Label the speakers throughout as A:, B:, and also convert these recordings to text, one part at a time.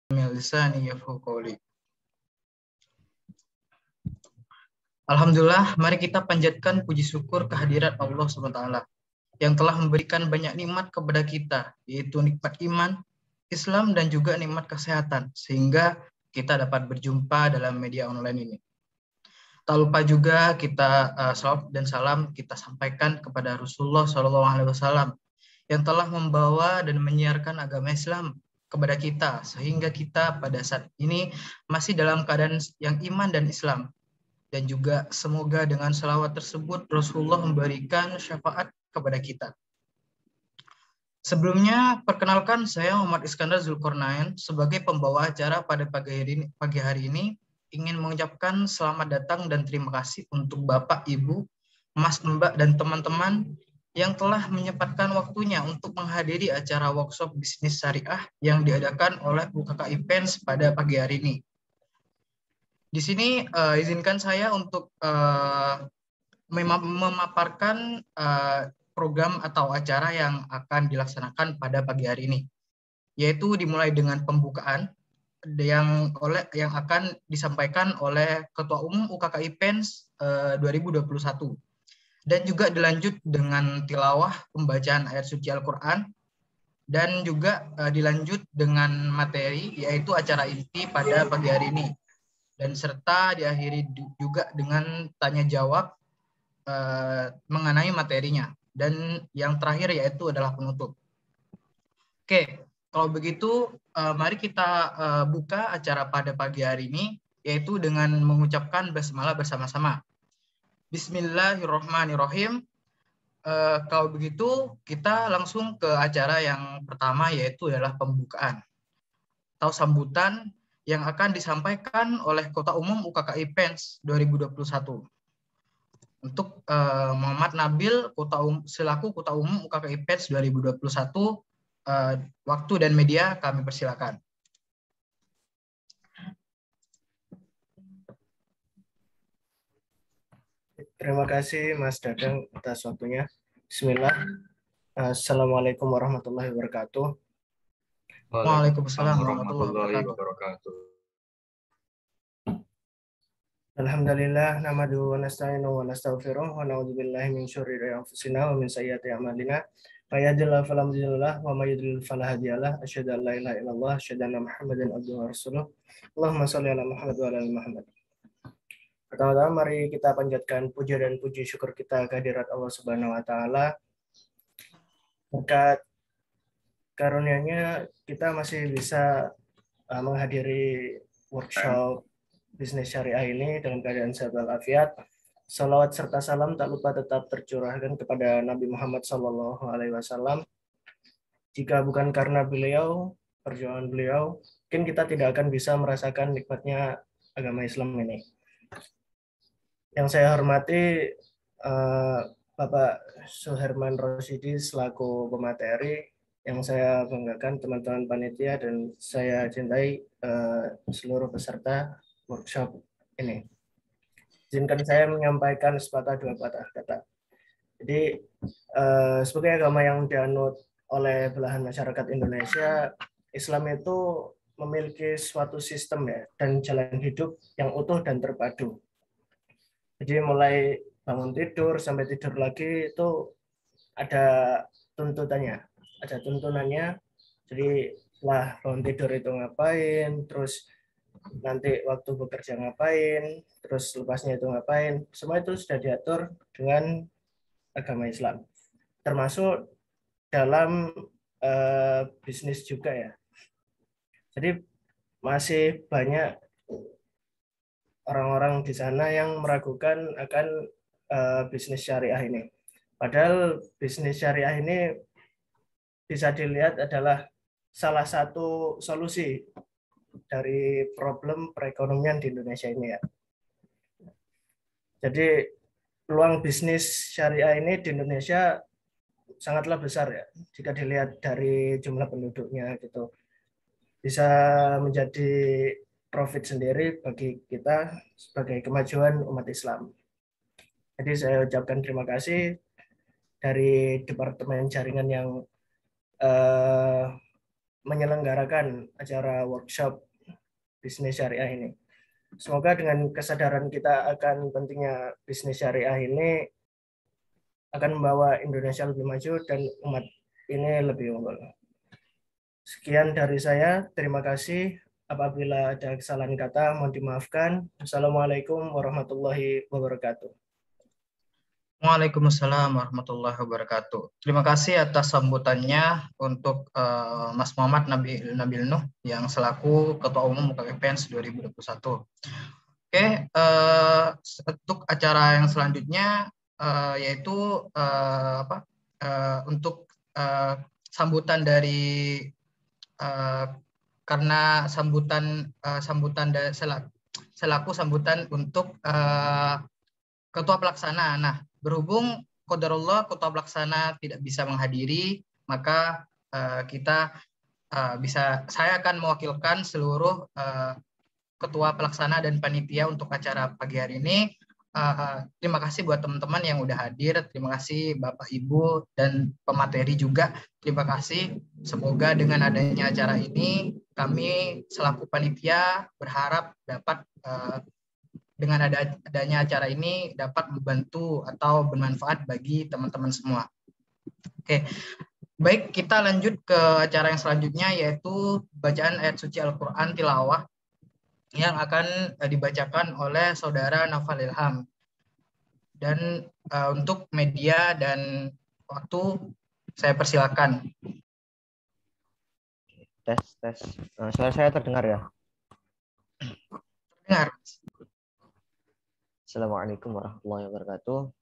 A: lisani yafqahu qawli. Alhamdulillah, mari kita panjatkan puji syukur kehadirat Allah SWT yang telah memberikan banyak nikmat kepada kita, yaitu nikmat iman, Islam, dan juga nikmat kesehatan, sehingga kita dapat berjumpa dalam media online ini. Tak lupa juga kita salawat dan salam kita sampaikan kepada Rasulullah SAW yang telah membawa dan menyiarkan agama Islam kepada kita, sehingga kita pada saat ini masih dalam keadaan yang iman dan Islam. Dan juga semoga dengan salawat tersebut Rasulullah memberikan syafaat kepada kita. Sebelumnya, perkenalkan saya Muhammad Iskandar Zulkarnain sebagai pembawa acara pada pagi hari ini ingin mengucapkan selamat datang dan terima kasih untuk Bapak, Ibu, Mas, Mbak, dan teman-teman yang telah menyempatkan waktunya untuk menghadiri acara workshop bisnis syariah yang diadakan oleh UKKI PENS pada pagi hari ini. Di sini izinkan saya untuk memaparkan program atau acara yang akan dilaksanakan pada pagi hari ini, yaitu dimulai dengan pembukaan yang akan disampaikan oleh Ketua Umum UKKI PENS 2021 dan juga dilanjut dengan tilawah pembacaan ayat suci Al-Quran dan juga dilanjut dengan materi yaitu acara inti pada pagi hari ini. Dan serta diakhiri juga dengan tanya jawab mengenai materinya. Dan yang terakhir yaitu adalah penutup. Oke, kalau begitu mari kita buka acara pada pagi hari ini yaitu dengan mengucapkan basmalah bersama-sama. Bismillahirrahmanirrahim. Kalau begitu kita langsung ke acara yang pertama yaitu adalah pembukaan atau sambutan yang akan disampaikan oleh Kota Umum UKKI PENS 2021. Untuk Muhammad Nabil selaku Kota Umum UKKI PENS 2021, waktu dan media kami persilakan.
B: Terima kasih Mas Dadang atas waktunya. Bismillah. Assalamualaikum warahmatullahi wabarakatuh.
A: Waalaikumsalam warahmatullahi wabarakatuh.
B: Alhamdulillah nahmaduhu wa nasta'inuhu wa nastaghfiruh wa na'udzubillahi min syururi anfusina wa min sayyiati a'malina. May yahdihillahu fala mudilla lahu wa may yudlil fala hadiyalah. Asyhadu an la ilaha illallah, asyhadu anna Muhammadan abduhu wa rasuluh. Allahumma shalli ala Muhammad wa ala ali Muhammad. Pertama-tama mari kita panjatkan puja dan puji syukur kita kehadirat Allah Subhanahu wa taala. Berkat karunia-Nya kita masih bisa menghadiri workshop bisnis syariah ini dalam keadaan sehat walafiat. Salawat serta salam tak lupa tetap tercurahkan kepada Nabi Muhammad SAW. Jika bukan karena beliau, perjuangan beliau, mungkin kita tidak akan bisa merasakan nikmatnya agama Islam ini. Yang saya hormati Bapak Suherman Rosyidi selaku pemateri, yang saya banggakan teman-teman panitia dan saya cintai seluruh peserta workshop ini. Izinkan saya menyampaikan sepatah dua patah kata. Jadi sebagai agama yang dianut oleh belahan masyarakat Indonesia, Islam itu memiliki suatu sistem ya dan jalan hidup yang utuh dan terpadu. Jadi mulai bangun tidur sampai tidur lagi itu ada tuntutannya, ada tuntunannya. Jadi setelah bangun tidur itu ngapain, terus nanti waktu bekerja ngapain, terus lepasnya itu ngapain, semua itu sudah diatur dengan agama Islam. Termasuk dalam bisnis juga ya. Jadi masih banyak orang-orang di sana yang meragukan akan bisnis syariah ini. Padahal bisnis syariah ini bisa dilihat adalah salah satu solusi dari problem perekonomian di Indonesia ini ya. Jadi peluang bisnis syariah ini di Indonesia sangatlah besar ya. Jika dilihat dari jumlah penduduknya gitu. Bisa menjadi profit sendiri bagi kita sebagai kemajuan umat Islam. Jadi saya ucapkan terima kasih dari Departemen Jaringan yang menyelenggarakan acara workshop bisnis syariah ini. Semoga dengan kesadaran kita akan pentingnya bisnis syariah ini akan membawa Indonesia lebih maju dan umat ini lebih unggul. Sekian dari saya. Terima kasih. Apabila ada kesalahan kata, mohon dimaafkan. Assalamualaikum warahmatullahi wabarakatuh.
A: Waalaikumsalam warahmatullahi wabarakatuh. Terima kasih atas sambutannya untuk Mas Muhammad Nabil Nuh yang selaku Ketua Umum UKWPens 2021. Oke, untuk acara yang selanjutnya yaitu untuk sambutan dari karena sambutan selaku sambutan untuk Ketua Pelaksana. Nah, berhubung qadarullah Ketua Pelaksana tidak bisa menghadiri, maka saya akan mewakilkan seluruh Ketua Pelaksana dan Panitia untuk acara pagi hari ini. Terima kasih buat teman-teman yang udah hadir. Terima kasih Bapak Ibu dan pemateri juga. Terima kasih. Semoga dengan adanya acara ini, kami selaku panitia berharap dapat dengan adanya acara ini dapat membantu atau bermanfaat bagi teman-teman semua. Oke, baik, kita lanjut ke acara yang selanjutnya, yaitu bacaan ayat suci Al-Quran Tilawah yang akan dibacakan oleh Saudara Naufal Ilham. Dan untuk media dan waktu, saya persilakan.
C: Tes. Suara saya terdengar ya?
A: Dengar.
C: Assalamualaikum warahmatullahi wabarakatuh.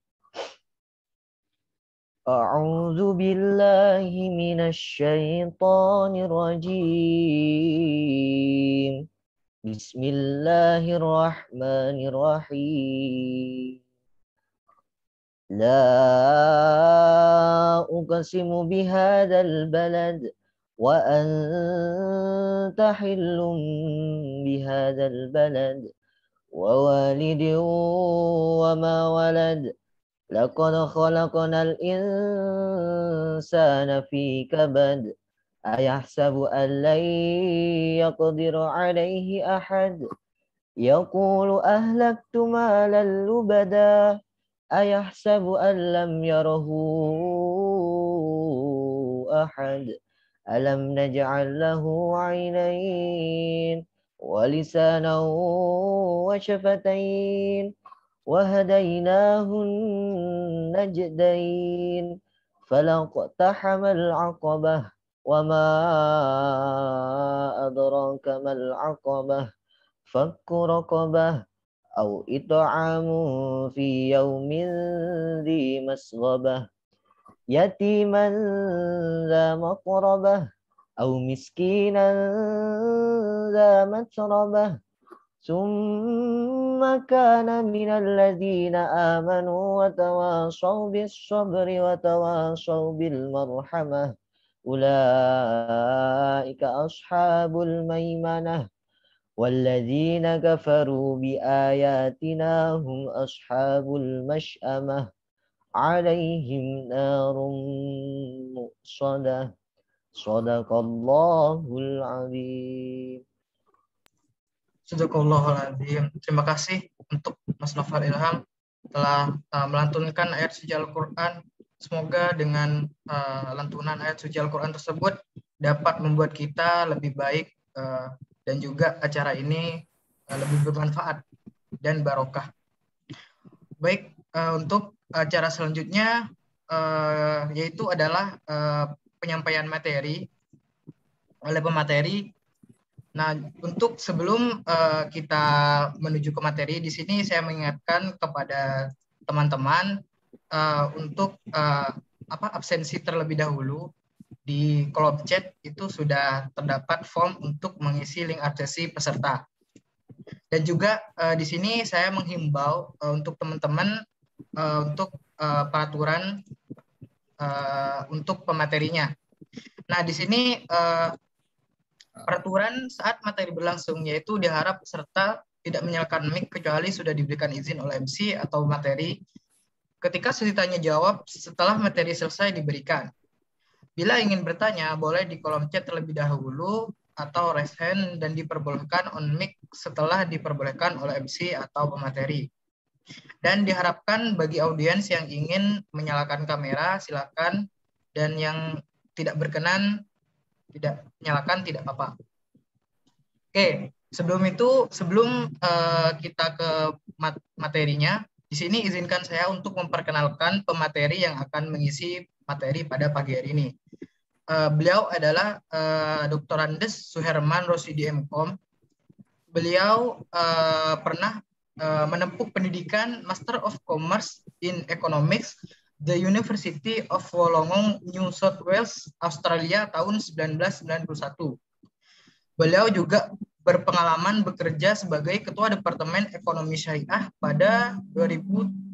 C: A'udzu billahi minasy syaithanir rajim. Bismillahirrahmanirrahim. La uqsimu bihadzal balad wa anta hillum bihadzal balad ووالد وما ولد لقد خلقنا الإنسان في كبد أيحسب أن لن يقدر عليه أحد يقول أهلكت مالا لبدا أيحسب أن لم يره أحد ألم نجعل له عينين ولسانا وشفتين وهديناه النجدين فلاقتحم العقبة وما أدراك ما العقبة فك رقبة أو إطعام في يوم ذي مسغبة يتيما ذا مقربة أو مسكينا ذا متربة ثم كان من الذين آمنوا وتواصوا بالصبر وتواصوا بالمرحمة أولئك أصحاب الميمنة والذين كفروا بآياتنا هم أصحاب المشأمة عليهم نار مؤصدة Shadaqallahul azim.
A: Shadaqallahul azim. Terima kasih untuk Mas Naufal Ilham telah melantunkan ayat suci Al-Quran. Semoga dengan lantunan ayat suci Al-Quran tersebut dapat membuat kita lebih baik dan juga acara ini lebih bermanfaat dan barokah. Baik, untuk acara selanjutnya yaitu adalah penyampaian materi oleh pemateri. Nah, untuk sebelum kita menuju ke materi, di sini saya mengingatkan kepada teman-teman untuk absensi terlebih dahulu. Di kolom chat itu sudah terdapat form untuk mengisi link absensi peserta. Dan juga di sini saya menghimbau untuk teman-teman untuk peraturan untuk pematerinya. Nah, di sini peraturan saat materi berlangsung, yaitu diharap peserta tidak menyalakan mic kecuali sudah diberikan izin oleh MC atau materi ketika sesi tanya jawab setelah materi selesai diberikan. Bila ingin bertanya, boleh di kolom chat terlebih dahulu atau raise hand dan diperbolehkan on mic setelah diperbolehkan oleh MC atau pemateri. Dan diharapkan bagi audiens yang ingin menyalakan kamera, silakan. Dan yang tidak berkenan, tidak nyalakan, tidak apa-apa. Oke, sebelum kita ke materinya, di sini izinkan saya untuk memperkenalkan pemateri yang akan mengisi materi pada pagi hari ini. Beliau adalah Dr. Andes Suherman Rosidi MKom. Beliau pernah menempuh pendidikan Master of Commerce in Economics The University of Wollongong, New South Wales, Australia tahun 1991. Beliau juga berpengalaman bekerja sebagai Ketua Departemen Ekonomi Syariah pada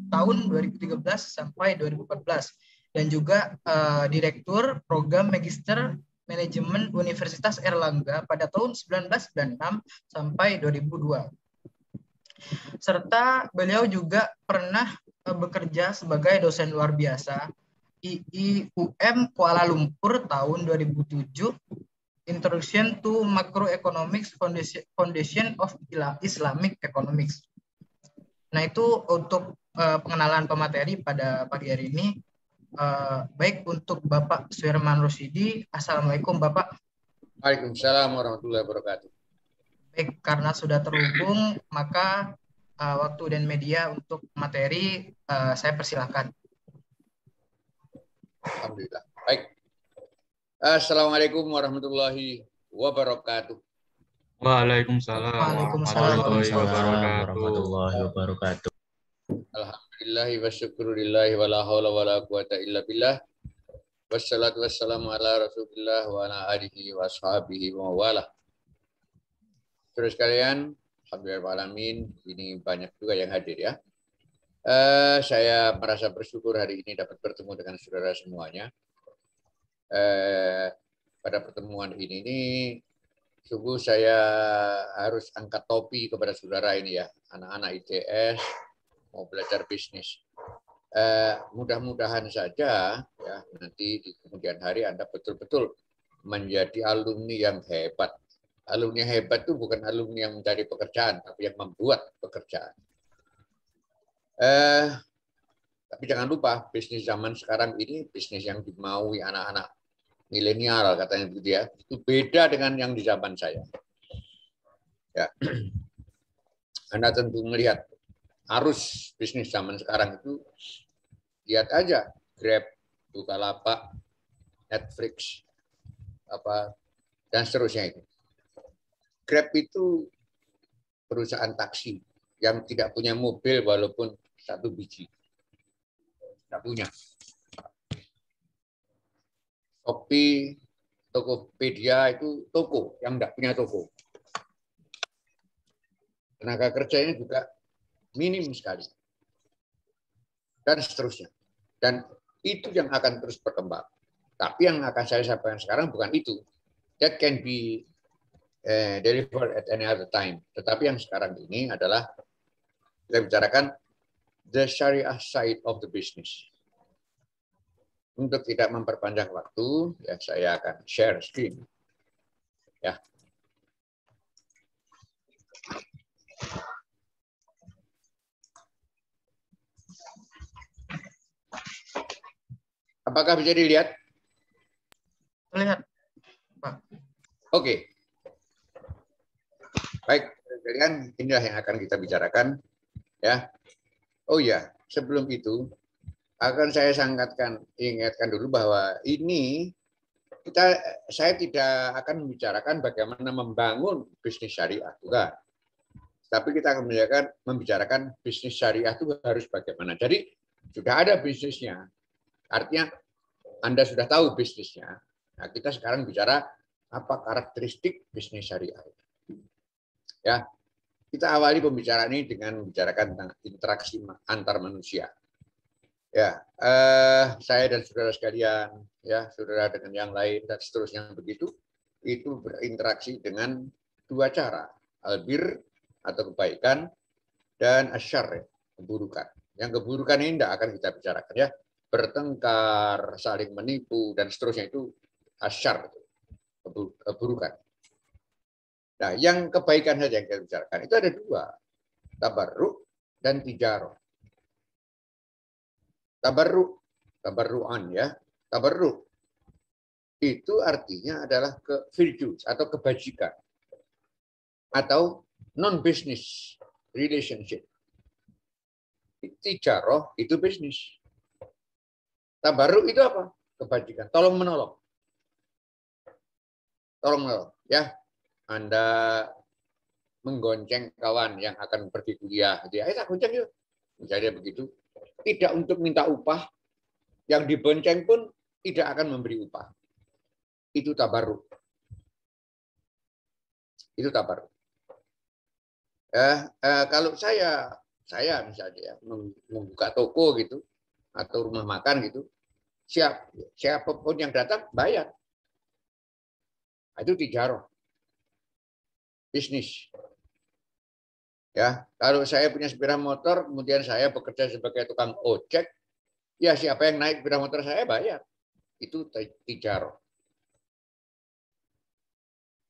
A: tahun 2013 sampai 2014 dan juga Direktur Program Magister Manajemen Universitas Erlangga pada tahun 1996 sampai 2002. Serta beliau juga pernah bekerja sebagai dosen luar biasa IIUM Kuala Lumpur tahun 2007, Introduction to Macroeconomics Foundation of Islamic Economics. Nah, itu untuk pengenalan pemateri pada pagi hari ini. Baik untuk Bapak Suherman Rosidi. Assalamualaikum Bapak.
D: Waalaikumsalam warahmatullahi wabarakatuh.
A: Baik, karena sudah terhubung, maka waktu dan media untuk materi saya persilakan.
D: Alhamdulillah. Baik. Assalamualaikum warahmatullahi wabarakatuh.
E: Waalaikumsalam
C: warahmatullahi wabarakatuh.
D: Alhamdulillahi wa syukurulillahi wa la hawla wa la quwata illa billah. Wassalatu wassalamu ala rasulillah wa ala alihi wa ashabihi wa wala. Terus kalian, alhamdulillahirrahmanirrahim, ini banyak juga yang hadir ya. Saya merasa bersyukur hari ini dapat bertemu dengan saudara semuanya. Pada pertemuan ini sungguh saya harus angkat topi kepada saudara ini ya, anak-anak ITS mau belajar bisnis. Mudah-mudahan saja ya nanti di kemudian hari Anda betul-betul menjadi alumni yang hebat. Alumni hebat itu bukan alumni yang mencari pekerjaan, tapi yang membuat pekerjaan. Tapi jangan lupa, bisnis zaman sekarang ini, bisnis yang dimaui anak-anak milenial katanya begitu ya, itu beda dengan yang di zaman saya. Ya. Anda tentu melihat arus bisnis zaman sekarang itu, lihat aja Grab, Bukalapak, Netflix, dan seterusnya itu. Grab itu perusahaan taksi yang tidak punya mobil walaupun satu biji. Tidak punya. Shopee, Tokopedia itu toko yang tidak punya toko. Tenaga kerjanya juga minim sekali. Dan seterusnya. Dan itu yang akan terus berkembang. Tapi yang akan saya sampaikan sekarang bukan itu. That can be delivered at any other time. Tetapi yang sekarang ini adalah kita bicarakan the Syariah side of the business. Untuk tidak memperpanjang waktu, ya saya akan share screen. Ya. Apakah bisa dilihat?
A: Terlihat, Pak.
D: Oke. Baik, kalian inilah yang akan kita bicarakan. Ya. Oh ya, sebelum itu akan saya ingatkan dulu bahwa ini saya tidak akan membicarakan bagaimana membangun bisnis syariah, bukan. Tapi kita akan membicarakan bisnis syariah itu harus bagaimana. Jadi sudah ada bisnisnya, artinya Anda sudah tahu bisnisnya. Nah, kita sekarang bicara apa karakteristik bisnis syariah. Ya, kita awali pembicaraan ini dengan membicarakan tentang interaksi antar manusia. Ya, saya dan saudara sekalian, ya, saudara dengan yang lain dan seterusnya begitu, itu berinteraksi dengan dua cara, albir atau kebaikan dan asyarr, keburukan. Yang keburukan ini tidak akan kita bicarakan ya. bertengkar, saling menipu, dan seterusnya itu asyar, keburukan. Nah, yang kebaikan saja yang kita bicarakan itu ada dua, tabarruk dan tijarah. Tabarruan ya, tabarruk itu artinya adalah virtue atau kebajikan atau non business relationship. Tijarah itu bisnis. Tabarruk itu apa? Kebajikan, tolong menolong. Tolong menolong ya. Anda menggonceng kawan yang akan pergi kuliah, ayo tak gonceng yuk. Misalnya begitu. Tidak untuk minta upah, yang dibonceng pun tidak akan memberi upah. Itu tabarruk. Itu tabarruk. Kalau saya misalnya ya, membuka toko gitu atau rumah makan gitu, siapapun yang datang bayar. Itu tijarah. Bisnis. Ya, kalau saya punya sepeda motor, kemudian saya bekerja sebagai tukang ojek, ya siapa yang naik sepeda motor saya bayar. Itu tijarah.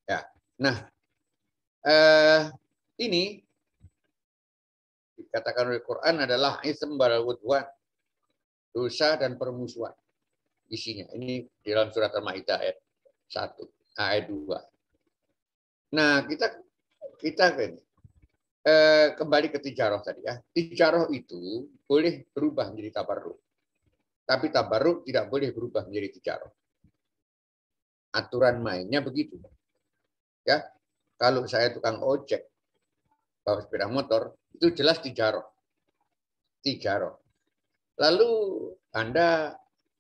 D: Ya. Nah, ini dikatakan oleh Quran adalah ism wal udwan, dosa dan permusuhan. Isinya ini di dalam surat Al-Maidah ayat 1, ayat 2. Nah, kita kembali ke tijarah tadi ya. Tijarah itu boleh berubah menjadi tabarruk. Tapi tabarruk tidak boleh berubah menjadi tijarah. Aturan mainnya begitu. Ya. Kalau saya tukang ojek, bawa sepeda motor, itu jelas tijarah. Tijarah. Lalu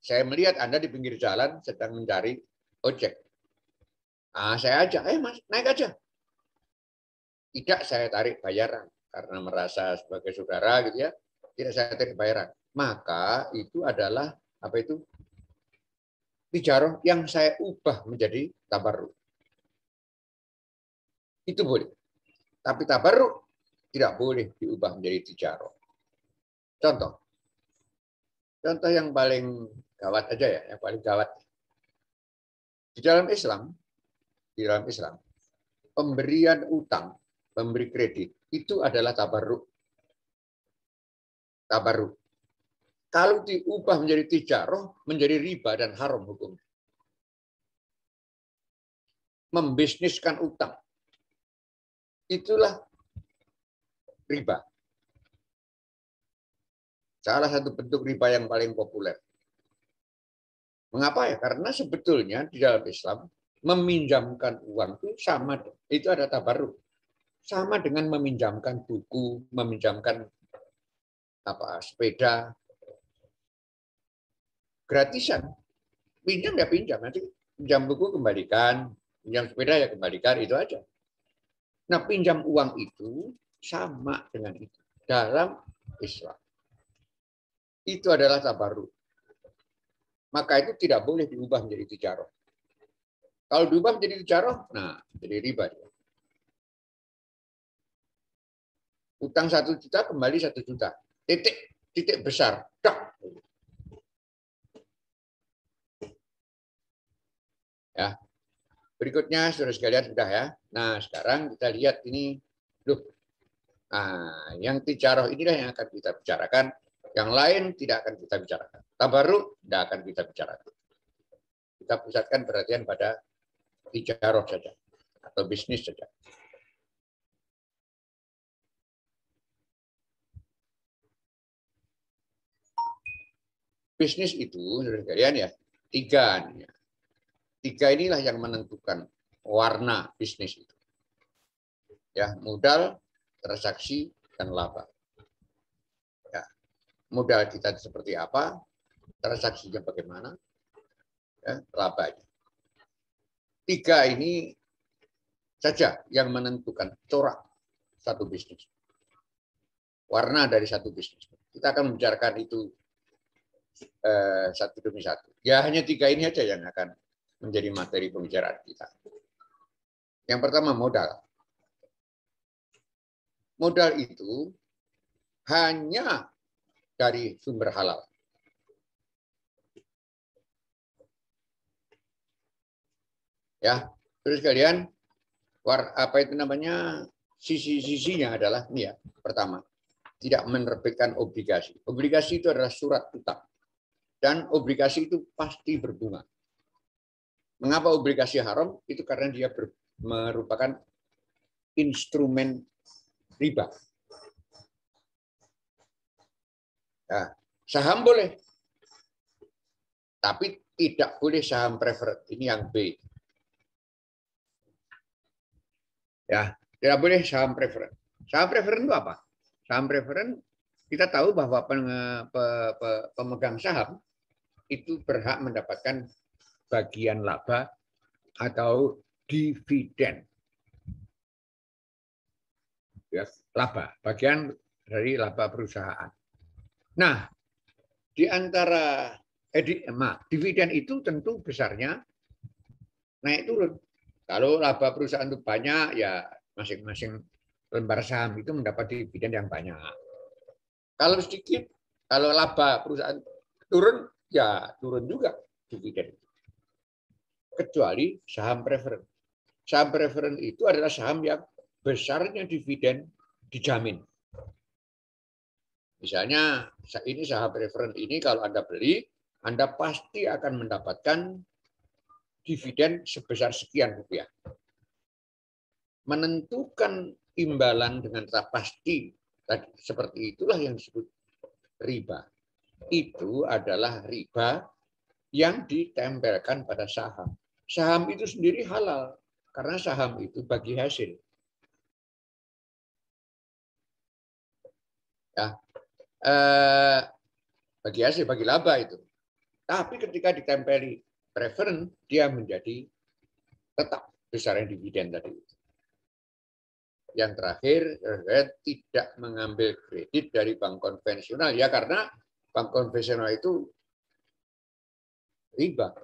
D: saya melihat Anda di pinggir jalan sedang mencari ojek. Saya ajak, Mas, naik aja. Tidak saya tarik bayaran karena merasa sebagai saudara gitu ya. Tidak saya tarik bayaran. Maka itu adalah apa itu? Tijarah yang saya ubah menjadi tabarruk. Itu boleh. Tapi tabarruk tidak boleh diubah menjadi tijarah. Contoh yang paling gawat aja ya, yang paling gawat. Di dalam Islam, pemberian utang, memberi kredit, itu adalah tabarruk. Tabarruk. Kalau diubah menjadi tijarah, menjadi riba dan haram hukum. Membisniskan utang. Itulah riba. Salah satu bentuk riba yang paling populer. Mengapa ya? Karena sebetulnya di dalam Islam meminjamkan uang itu ada tabarruk. Sama dengan meminjamkan buku, meminjamkan sepeda, gratisan. Pinjam ya pinjam, nanti pinjam buku kembalikan, pinjam sepeda ya kembalikan, itu aja. Nah, pinjam uang itu sama dengan itu dalam Islam. Itu adalah tabarruk. Maka itu tidak boleh diubah menjadi tijarah. Kalau diubah menjadi tijarah, nah jadi riba. Utang 1 juta kembali 1 juta. Titik besar. Dak. Ya. Berikutnya saudara sekalian sudah ya. Nah, sekarang kita lihat ini. Yang tijarah inilah yang akan kita bicarakan. Yang lain tidak akan kita bicarakan. Tabarruk tidak akan kita bicarakan. Kita pusatkan perhatian pada tijarah saja atau bisnis saja. Bisnis itu, saudara sekalian ya, 3. 3 inilah yang menentukan warna bisnis itu. Ya, modal, transaksi, dan laba. Ya, modal kita seperti apa, transaksinya bagaimana, ya, labanya. 3 ini saja yang menentukan corak satu bisnis. Warna dari satu bisnis. Kita akan membicarakan itu satu demi satu. Ya hanya 3 ini aja yang akan menjadi materi pembicaraan kita. Yang pertama modal. Modal itu hanya dari sumber halal. Ya, terus kalian apa itu namanya, sisi-sisinya adalah ini ya. Pertama, tidak menerbitkan obligasi. Obligasi itu adalah surat utang. Dan obligasi itu pasti berbunga. Mengapa obligasi haram? Itu karena dia merupakan instrumen riba. Nah, saham boleh, tapi tidak boleh saham preferred. Ini yang B. Ya, tidak boleh saham preferred. Saham preferred itu apa? Saham preferred kita tahu bahwa pemegang saham itu berhak mendapatkan bagian laba atau dividen. Ya, laba, bagian dari laba perusahaan. Nah, di antara dividen itu tentu besarnya naik turun. Kalau laba perusahaan itu banyak, ya masing-masing lembar saham itu mendapat dividen yang banyak. Kalau sedikit, kalau laba perusahaan turun, ya turun juga dividen. Kecuali saham preferred. Saham preferred itu adalah saham yang besarnya dividen dijamin. Misalnya ini saham preferred ini kalau Anda beli, Anda pasti akan mendapatkan dividen sebesar sekian rupiah. Menentukan imbalan dengan pasti seperti itulah yang disebut riba. Itu adalah riba yang ditempelkan pada saham. Saham itu sendiri halal karena saham itu bagi hasil. Ya, bagi hasil, bagi laba itu. Tapi ketika ditempeli preferen, dia menjadi tetap besarnya dividen tadi. Yang terakhir, tidak mengambil kredit dari bank konvensional, ya karena bank konvensional itu riba.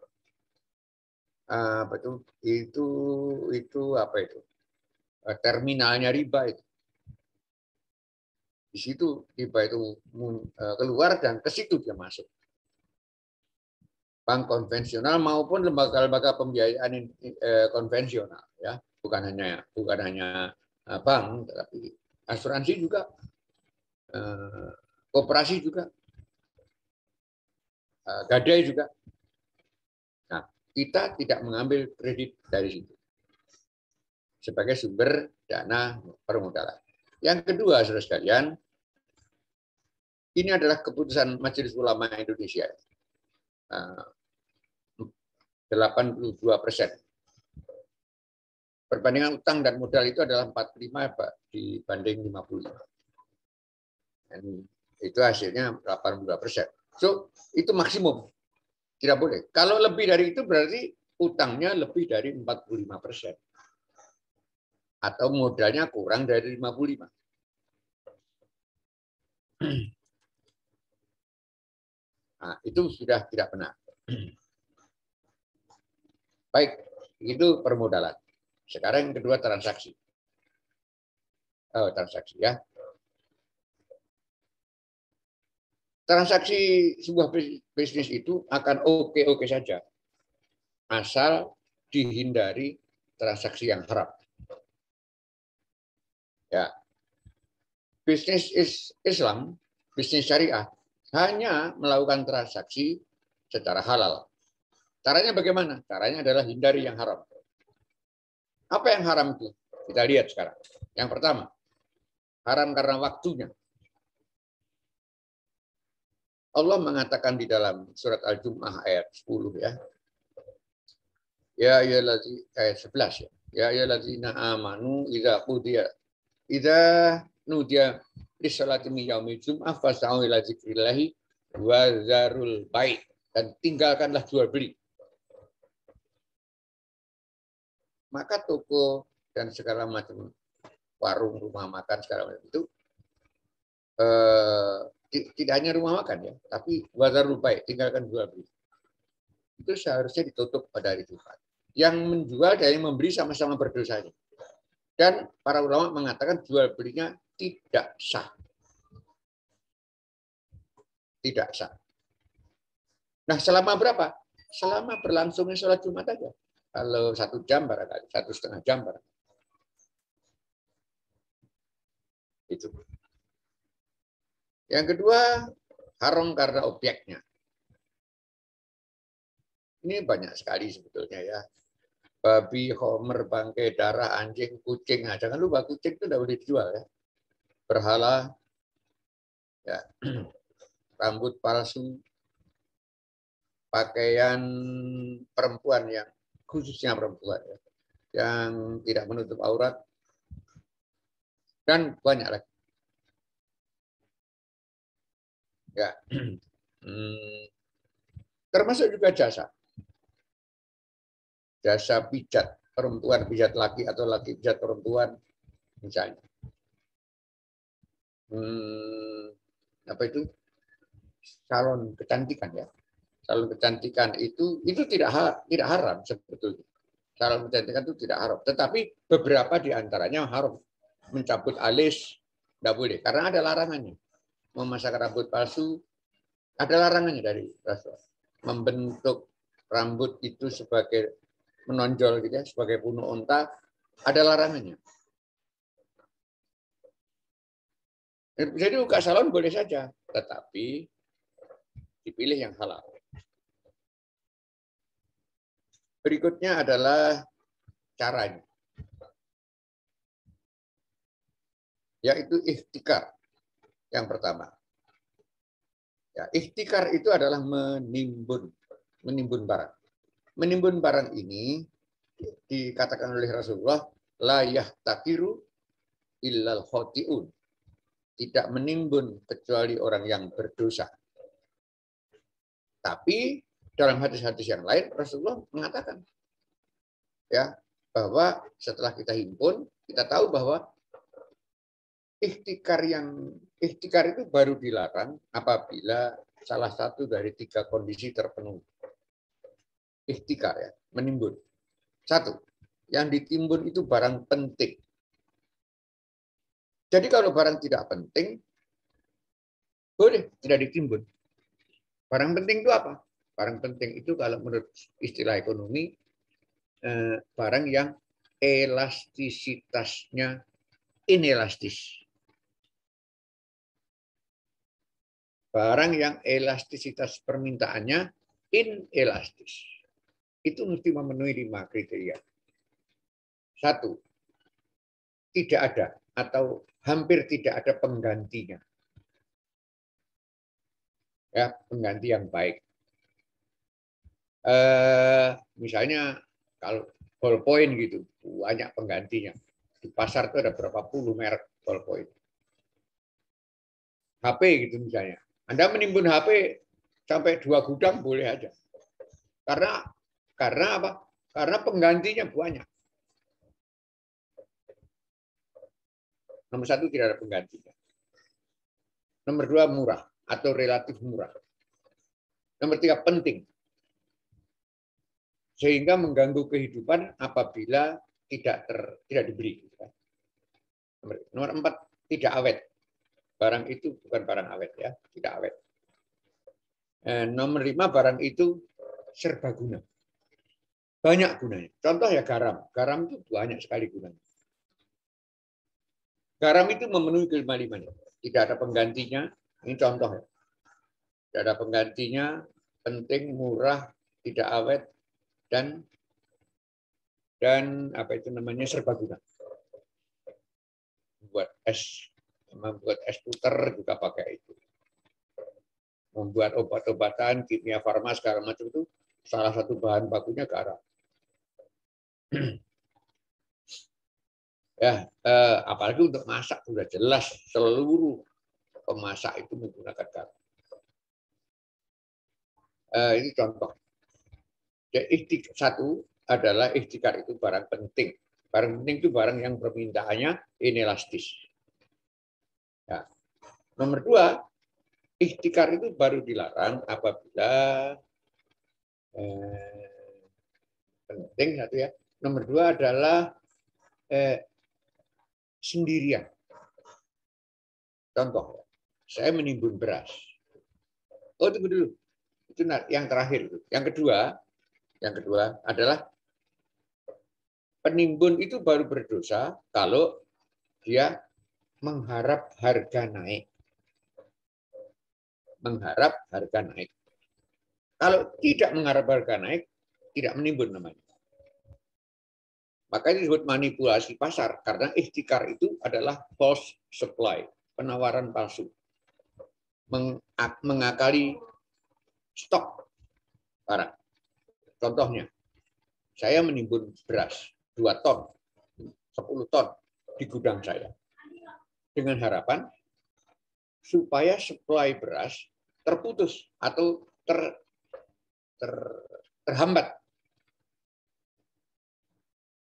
D: Itu apa itu? Terminalnya riba itu. Di situ riba itu keluar dan ke situ dia masuk. Bank konvensional maupun lembaga-lembaga pembiayaan konvensional, ya, bukan hanya bank, tetapi asuransi juga, koperasi juga, gadai juga. Nah, kita tidak mengambil kredit dari situ sebagai sumber dana permodalan. Yang kedua, saudara sekalian, ini adalah keputusan Majelis Ulama Indonesia. 82%. Perbandingan utang dan modal itu adalah 45 Pak, dibanding 55. Dan itu hasilnya 82%. So, itu maksimum. Tidak boleh. Kalau lebih dari itu berarti utangnya lebih dari 45%. Atau modalnya kurang dari 55. Nah, itu sudah tidak benar. Baik, itu permodalan. Sekarang yang kedua transaksi. Transaksi ya. Transaksi sebuah bisnis itu akan oke-oke saja. Asal dihindari transaksi yang haram. Ya. Bisnis Islam, bisnis syariah, hanya melakukan transaksi secara halal. Caranya bagaimana? Caranya adalah hindari yang haram. Apa yang haram itu? Kita lihat sekarang. Yang pertama, haram karena waktunya. Allah mengatakan di dalam surat Al-Jum'ah ayat 10 ya. Ya ayat 11 ya. Ya ayyuhallazina amanu idza nudiya lis-salati min yaumil jum'ah fas'au ila dzikrillahi wa dzarul bai', dan tinggalkanlah jual beli. Maka toko dan segala macam warung, rumah makan segala macam itu tidak hanya rumah makan ya, tapi wa dzarul bai', tinggalkan jual beli. Itu seharusnya ditutup pada hari Jumat. Yang menjual dan yang membeli sama-sama berdosa. Dan para ulama mengatakan jual belinya tidak sah. Tidak sah. Nah, selama berapa? Selama berlangsungnya sholat Jumat aja. Kalau 1 jam barangkali, 1,5 jam barangkali. Itu. Yang kedua, haram karena objeknya. Ini banyak sekali sebetulnya ya. Babi, homer, bangkai, darah, anjing, kucing. Nah, jangan lupa kucing itu tidak boleh dijual ya. Berhala, ya, rambut palsu, pakaian perempuan yang khususnya perempuan ya, yang tidak menutup aurat, dan banyak lagi. Ya, termasuk juga jasa pijat perempuan pijat laki atau laki pijat perempuan misalnya. Apa itu? Salon kecantikan ya. Salon kecantikan itu tidak haram sebetulnya. Salon kecantikan itu tidak haram, tetapi beberapa di antaranya haram. Mencabut alis tidak boleh karena ada larangannya. Memasang rambut palsu ada larangannya dari Rasul. Membentuk rambut itu sebagai menonjol gitu ya, sebagai bunuh unta ada larangannya. Jadi buka salon boleh saja, tetapi dipilih yang halal. Berikutnya adalah caranya, yaitu ihtikar. Yang pertama, ya, ihtikar itu adalah menimbun barang. Menimbun barang ini dikatakan oleh Rasulullah, la yahtakiru illal khotiun. Tidak menimbun kecuali orang yang berdosa. Tapi dalam hadis-hadis yang lain Rasulullah mengatakan ya bahwa setelah kita himpun, kita tahu bahwa ihtikar itu baru dilarang apabila salah satu dari 3 kondisi terpenuhi. Ihtikar ya, menimbun. 1, yang ditimbun itu barang penting. Jadi kalau barang tidak penting, boleh tidak ditimbun. Barang penting itu apa? Barang penting itu kalau menurut istilah ekonomi, barang yang elastisitasnya inelastis. Barang yang elastisitas permintaannya inelastis. Itu mesti memenuhi 5 kriteria. 1, tidak ada atau hampir tidak ada penggantinya. Ya, pengganti yang baik. Misalnya kalau ballpoint gitu, banyak penggantinya. Di pasar itu ada berapa puluh merek ballpoint. HP gitu misalnya. Anda menimbun HP sampai 2 gudang boleh aja. Karena apa? Karena penggantinya banyak. Nomor 1 tidak ada penggantinya. Nomor 2 murah atau relatif murah. Nomor 3 penting. Sehingga mengganggu kehidupan apabila tidak diberi. Nomor 4 tidak awet. Barang itu bukan barang awet ya, tidak awet. Nomor 5 barang itu serbaguna. Banyak gunanya. Contoh ya garam. Garam itu banyak sekali gunanya. Garam itu memenuhi kelima-limanya. Tidak ada penggantinya. Ini contoh ya. Tidak ada penggantinya, penting, murah, tidak awet, dan apa itu namanya serbaguna. Membuat es puter juga pakai itu. Membuat obat-obatan, kimia farma segala macam itu salah satu bahan bakunya garam. Ya, apalagi untuk masak sudah jelas seluruh pemasak itu menggunakan garam. Ini contoh. Jadi 1 adalah ihtikar itu barang penting. Barang penting itu barang yang permintaannya inelastis. Ya. Nomor 2, ihtikar itu baru dilarang apabila penting 1 ya. Nomor 2 adalah sendirian. Contoh, saya menimbun beras. Oh, tunggu dulu. Itu yang terakhir. Yang kedua adalah Penimbun itu baru berdosa kalau dia mengharap harga naik. Mengharap harga naik. Kalau tidak mengharap harga naik, tidak menimbun namanya. Maka disebut manipulasi pasar, karena ihtikar itu adalah false supply, penawaran palsu. Mengakali stok barang. Contohnya, saya menimbun beras 2 ton, 10 ton di gudang saya. Dengan harapan supaya supply beras terputus atau terhambat.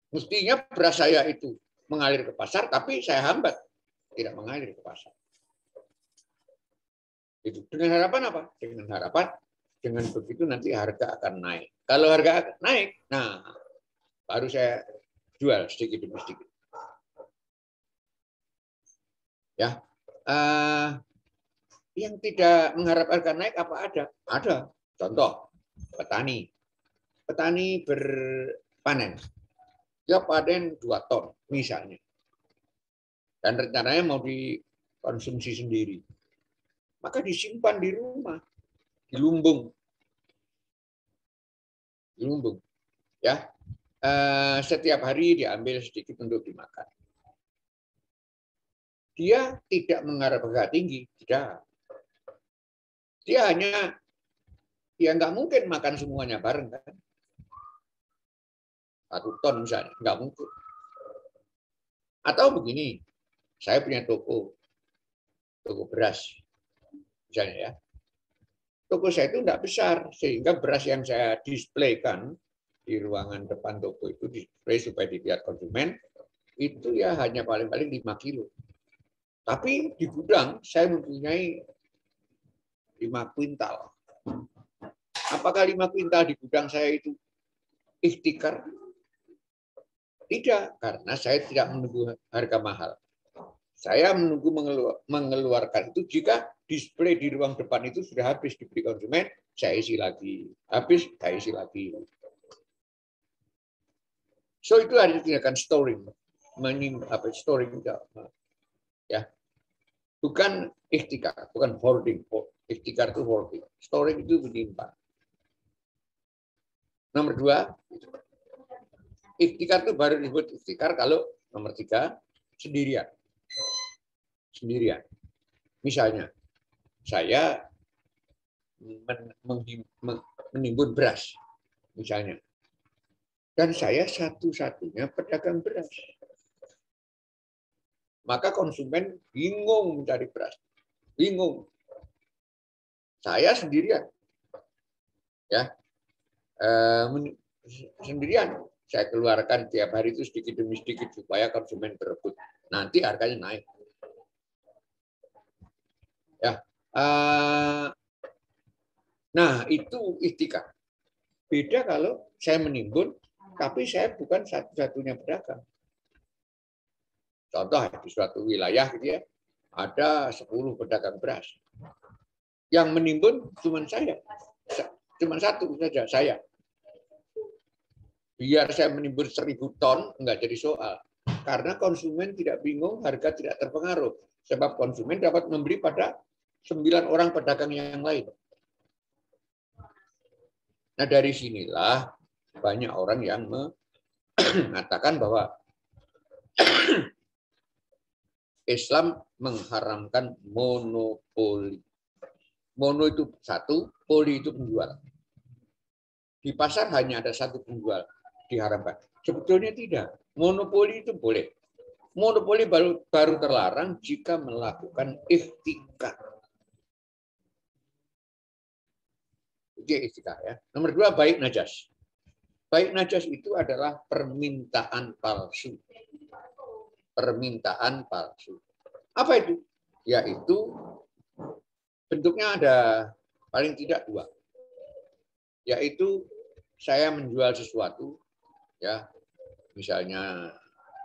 D: Mestinya beras saya itu mengalir ke pasar, tapi saya hambat. Tidak mengalir ke pasar. Itu. Dengan harapan apa? Dengan harapan, dengan begitu nanti harga akan naik. Kalau harga naik, nah baru saya jual sedikit demi sedikit. Ya, yang tidak mengharap harga naik apa ada? Ada. Contoh, petani. Petani berpanen. Dia panen 2 ton misalnya. Dan rencananya mau dikonsumsi sendiri. Maka disimpan di rumah, di lumbung. Di lumbung. Ya. Setiap hari diambil sedikit untuk dimakan. Dia tidak mengharap harga tinggi, tidak. Dia hanya, ya nggak mungkin makan semuanya bareng kan. 1 ton misalnya, nggak mungkin. Atau begini, saya punya toko beras, misalnya ya. Toko saya itu nggak besar, sehingga beras yang saya displaykan di ruangan depan toko itu display supaya dilihat konsumen, itu ya hanya paling-paling 5 kilo. Tapi di gudang saya mempunyai 5 kuintal. Apakah 5 kuintal di gudang saya itu ihtikar? Tidak, karena saya tidak menunggu harga mahal. Saya menunggu mengeluarkan itu jika display di ruang depan itu sudah habis diberi konsumen, saya isi lagi. Habis, saya isi lagi. So itu ada tindakan storing. Storing ya. Bukan ihtikar, bukan hoarding. Ihtikar itu hoarding. Storing itu menyimpan. Nomor 2, ihtikar itu baru disebut ihtikar kalau nomor 3, sendirian. Sendirian. Misalnya, saya menimbun beras, misalnya. Dan saya satu-satunya pedagang beras. Maka konsumen bingung mencari beras. Bingung. Saya sendirian. Ya. Sendirian. Saya keluarkan tiap hari itu sedikit demi sedikit supaya konsumen berebut. Nanti harganya naik. Ya. Nah, itu ihtikar. Beda kalau saya menimbun, tapi saya bukan satu-satunya pedagang. Contoh di suatu wilayah gitu ya, ada 10 pedagang beras. Yang menimbun cuma saya. Cuma 1 saja, saya. Biar saya menimbun 1000 ton, enggak jadi soal. Karena konsumen tidak bingung, harga tidak terpengaruh. Sebab konsumen dapat membeli pada 9 orang pedagang yang lain. Nah, dari sinilah banyak orang yang mengatakan bahwa Islam mengharamkan monopoli. Mono itu 1, poli itu penjual. Di pasar hanya ada 1 penjual, diharamkan. Sebetulnya tidak. Monopoli itu boleh. Monopoli baru terlarang jika melakukan ihtikar. Itu ihtikar ya. Nomor 2, baik najas. Baik najas itu adalah permintaan palsu. Permintaan palsu. Apa itu? Yaitu bentuknya ada paling tidak 2. Yaitu saya menjual sesuatu, ya, misalnya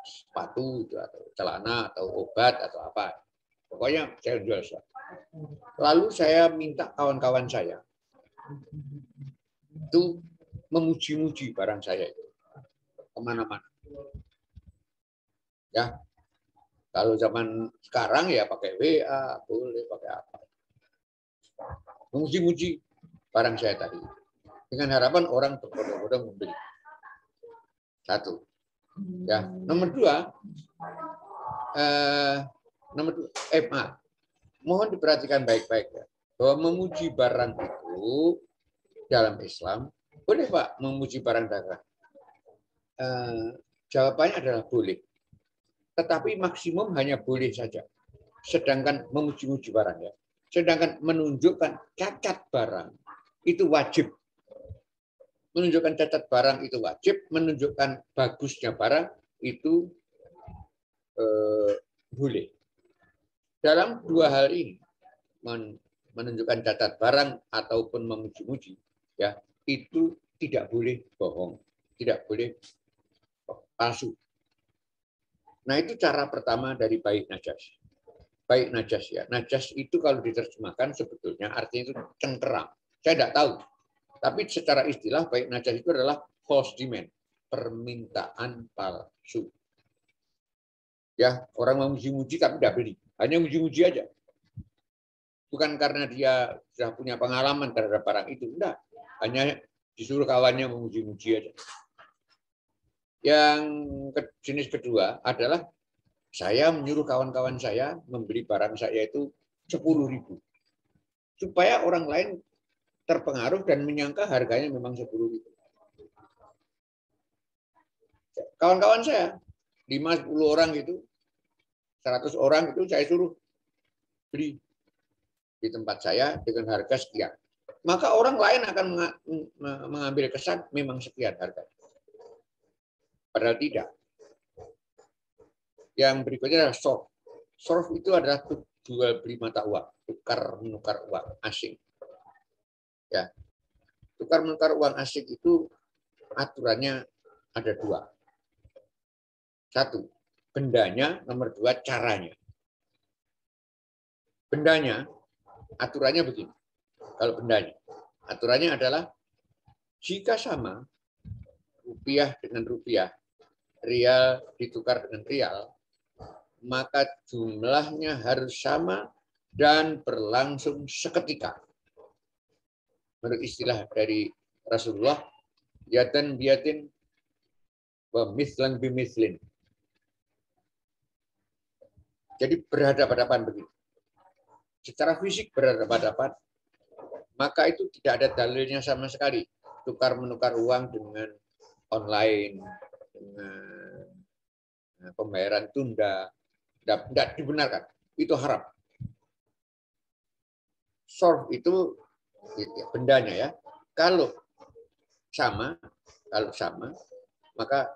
D: sepatu itu, atau celana atau obat atau apa. Pokoknya saya jual sesuatu. Lalu saya minta kawan-kawan saya itu memuji-muji barang saya itu kemana-mana. Ya, kalau zaman sekarang ya pakai WA, boleh pakai apa. Memuji-muji barang saya tadi. Dengan harapan orang berbondong-bondong membeli. Satu. Ya, nomor dua, mohon diperhatikan baik-baik ya, bahwa memuji barang itu dalam Islam boleh Pak memuji barang dagang. Jawabannya adalah boleh, tetapi maksimum hanya boleh saja. Sedangkan memuji-muji barang ya, sedangkan menunjukkan cacat barang itu wajib. Menunjukkan cacat barang itu wajib, menunjukkan bagusnya barang itu boleh. Dalam dua hal ini, menunjukkan cacat barang ataupun memuji-muji, ya itu tidak boleh bohong, tidak boleh palsu. Nah itu cara pertama dari baik najas. Baik najas ya, najas itu kalau diterjemahkan sebetulnya artinya itu cengkeram. Saya tidak tahu. Tapi secara istilah baik najas itu adalah false demand, permintaan palsu. Ya, orang memuji-muji tapi tidak beli, hanya muji-muji aja. Bukan karena dia sudah punya pengalaman terhadap barang itu, enggak. Hanya disuruh kawannya memuji-muji aja. Yang jenis kedua adalah saya menyuruh kawan-kawan saya membeli barang saya itu 10.000. Supaya orang lain terpengaruh dan menyangka harganya memang 10.000. Kawan-kawan saya 5-10 orang itu, 100 orang itu saya suruh beli di tempat saya dengan harga sekian. Maka orang lain akan mengambil kesan memang sekian harga. Padahal tidak. Yang berikutnya adalah sorf. Sorf itu adalah jual beli mata uang, tukar menukar uang asing. Ya, tukar menukar uang asing itu aturannya ada dua. Satu, bendanya. Nomor dua, caranya. Bendanya, aturannya begini. Kalau bendanya, aturannya adalah jika sama, rupiah dengan rupiah, rial ditukar dengan rial, maka jumlahnya harus sama dan berlangsung seketika. Menurut istilah dari Rasulullah, yatan biyatin wa mislan bimislin. Jadi berhadapan-hadapan begitu. Secara fisik berhadapan-hadapan, maka itu tidak ada dalilnya sama sekali. Tukar menukar uang dengan online, dengan pembayaran tunda, tidak dibenarkan. Itu haram. Sorf itu bendanya ya. Kalau sama, maka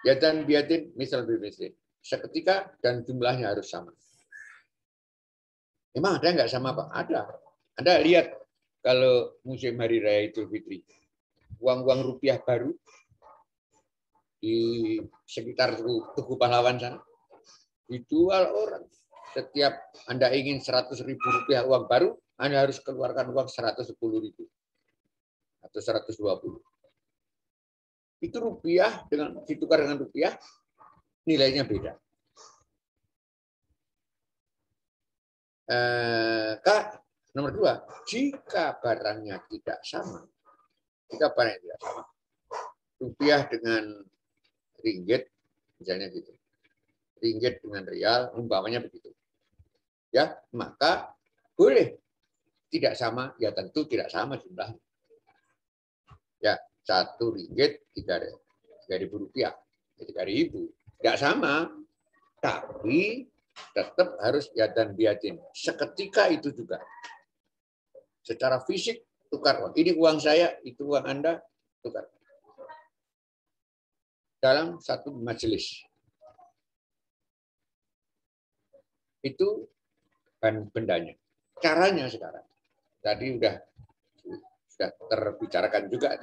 D: yatan biyatin misal bimislin. Seketika dan jumlahnya harus sama. Memang ada nggak sama Pak? Ada. Anda lihat kalau musim Hari Raya Idul Fitri, uang-uang rupiah baru di sekitar Tugu Pahlawan sana dijual orang. Setiap Anda ingin 100.000 rupiah uang baru, Anda harus keluarkan uang 110.000 atau 120. Itu rupiah dengan ditukar dengan rupiah, nilainya beda. Nomor dua, jika barangnya tidak sama, rupiah dengan ringgit, misalnya gitu, ringgit dengan rial, umpamanya begitu, ya maka boleh tidak sama, ya tentu tidak sama jumlahnya. Ya 1 ringgit 3.000 rupiah, 3.000, tidak sama, tapi tetap harus yadan biatin. Seketika itu juga. Secara fisik tukar uang. Ini uang saya, itu uang Anda, tukar. Dalam satu majelis. Itu bendanya. Caranya sekarang. Tadi sudah terbicarakan juga.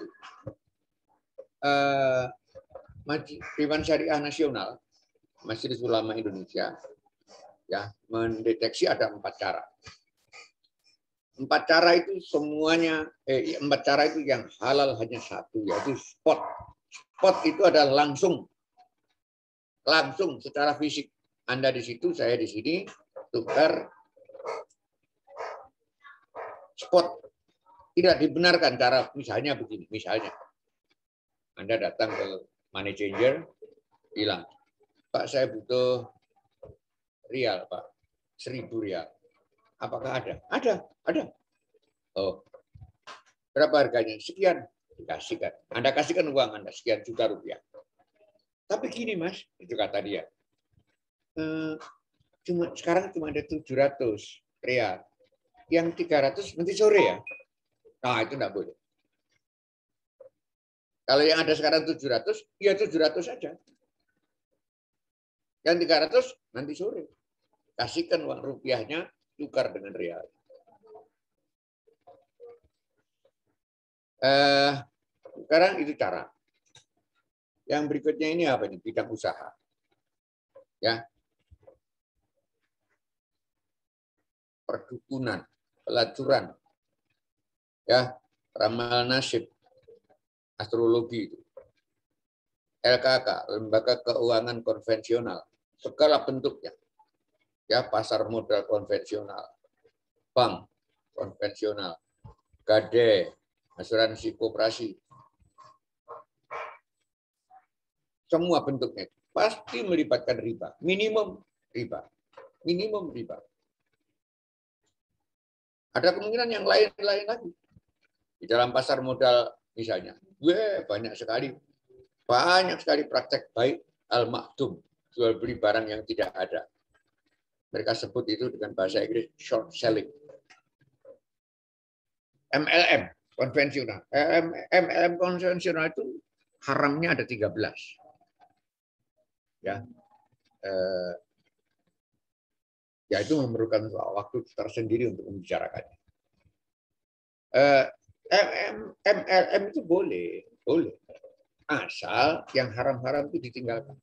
D: Dewan Syariah Nasional, Majelis Ulama Indonesia, ya mendeteksi ada 4 cara. 4 cara itu semuanya 4 cara itu yang halal hanya satu, yaitu spot. Spot itu adalah langsung langsung secara fisik. Anda di situ, saya di sini, tukar spot. Tidak dibenarkan cara misalnya begini, misalnya Anda datang ke money changer, bilang, Pak saya butuh rial, Pak, 1.000 rial. Apakah ada? Ada. Oh, berapa harganya? Sekian. Dikasihkan. Anda kasihkan uang Anda sekian juta rupiah. Tapi gini Mas, itu kata dia. Sekarang cuma ada 700 rial. Yang 300 nanti sore ya. Nah, itu enggak boleh. Kalau yang ada sekarang 700, ya 700 saja. Yang 300 nanti sore. Kasihkan uang rupiahnya, tukar dengan rial. Sekarang itu cara. Yang berikutnya ini apa nih? Bidang usaha. Ya. Perdukunan, pelacuran. Ya, ramal nasib, astrologi itu. LKK, lembaga keuangan konvensional, segala bentuknya. Ya, pasar modal konvensional, bank konvensional, gade, asuransi koperasi. Semua bentuknya pasti melibatkan riba, minimum riba. Minimum riba. Ada kemungkinan yang lain-lain lagi. Di dalam pasar modal misalnya, banyak sekali praktek baik al-maktum, jual beli barang yang tidak ada. Mereka sebut itu dengan bahasa Inggris short selling. MLM konvensional. MLM konvensional itu haramnya ada 13. Ya. Ya itu memerlukan waktu tersendiri untuk membicarakannya. MLM itu boleh. Asal yang haram-haram itu ditinggalkan.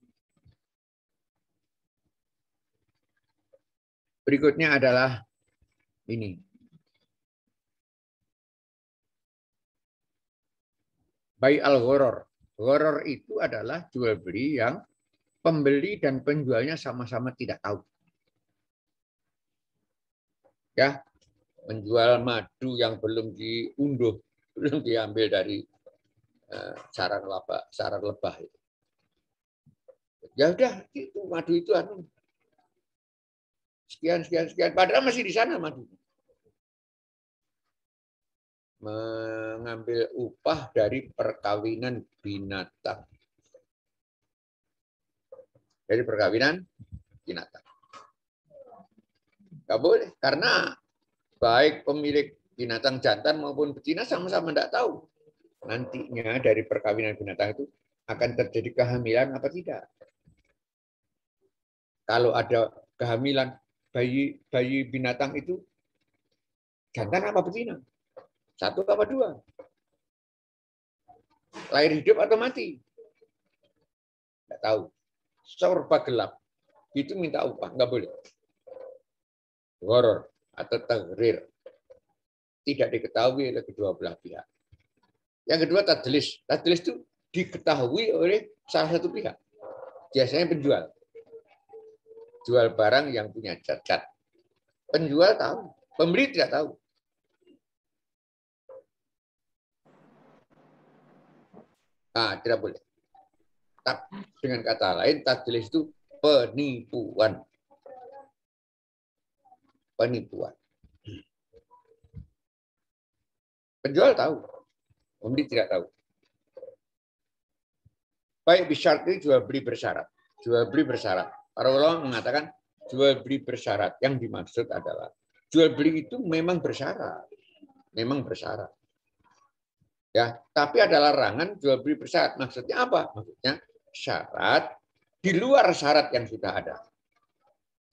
D: Berikutnya adalah ini. Bai al-ghoror. Ghoror itu adalah jual beli yang pembeli dan penjualnya sama-sama tidak tahu. Ya, menjual madu yang belum diunduh, belum diambil dari sarang lebah itu. Ya udah, itu madu itu sekian. Padahal masih di sana madu. Mengambil upah dari perkawinan binatang. Dari perkawinan binatang. Nggak boleh, karena baik pemilik binatang jantan maupun betina sama-sama tidak tahu. Nantinya dari perkawinan binatang itu akan terjadi kehamilan apa tidak. Kalau ada kehamilan, bayi binatang itu jantan apa betina? 1 apa 2? Lahir hidup atau mati? Tidak tahu. Serba gelap. Itu minta upah, nggak boleh. Ghoror atau tagrir. Tidak diketahui oleh kedua belah pihak. Yang kedua tadlis. Tadlis itu diketahui oleh salah satu pihak. Biasanya penjual. Jual barang yang punya cacat. Penjual tahu, pembeli tidak tahu. Nah, tidak boleh. Dengan kata lain, tadlis itu penipuan. Penipuan. Penjual tahu, pembeli tidak tahu. Baik bisyarat ini jual beli bersyarat. Jual beli bersyarat. Para ulama mengatakan jual beli bersyarat. Yang dimaksud adalah jual beli itu memang bersyarat. Memang bersyarat. Ya, tapi ada larangan jual beli bersyarat. Maksudnya apa? Maksudnya syarat di luar syarat yang sudah ada.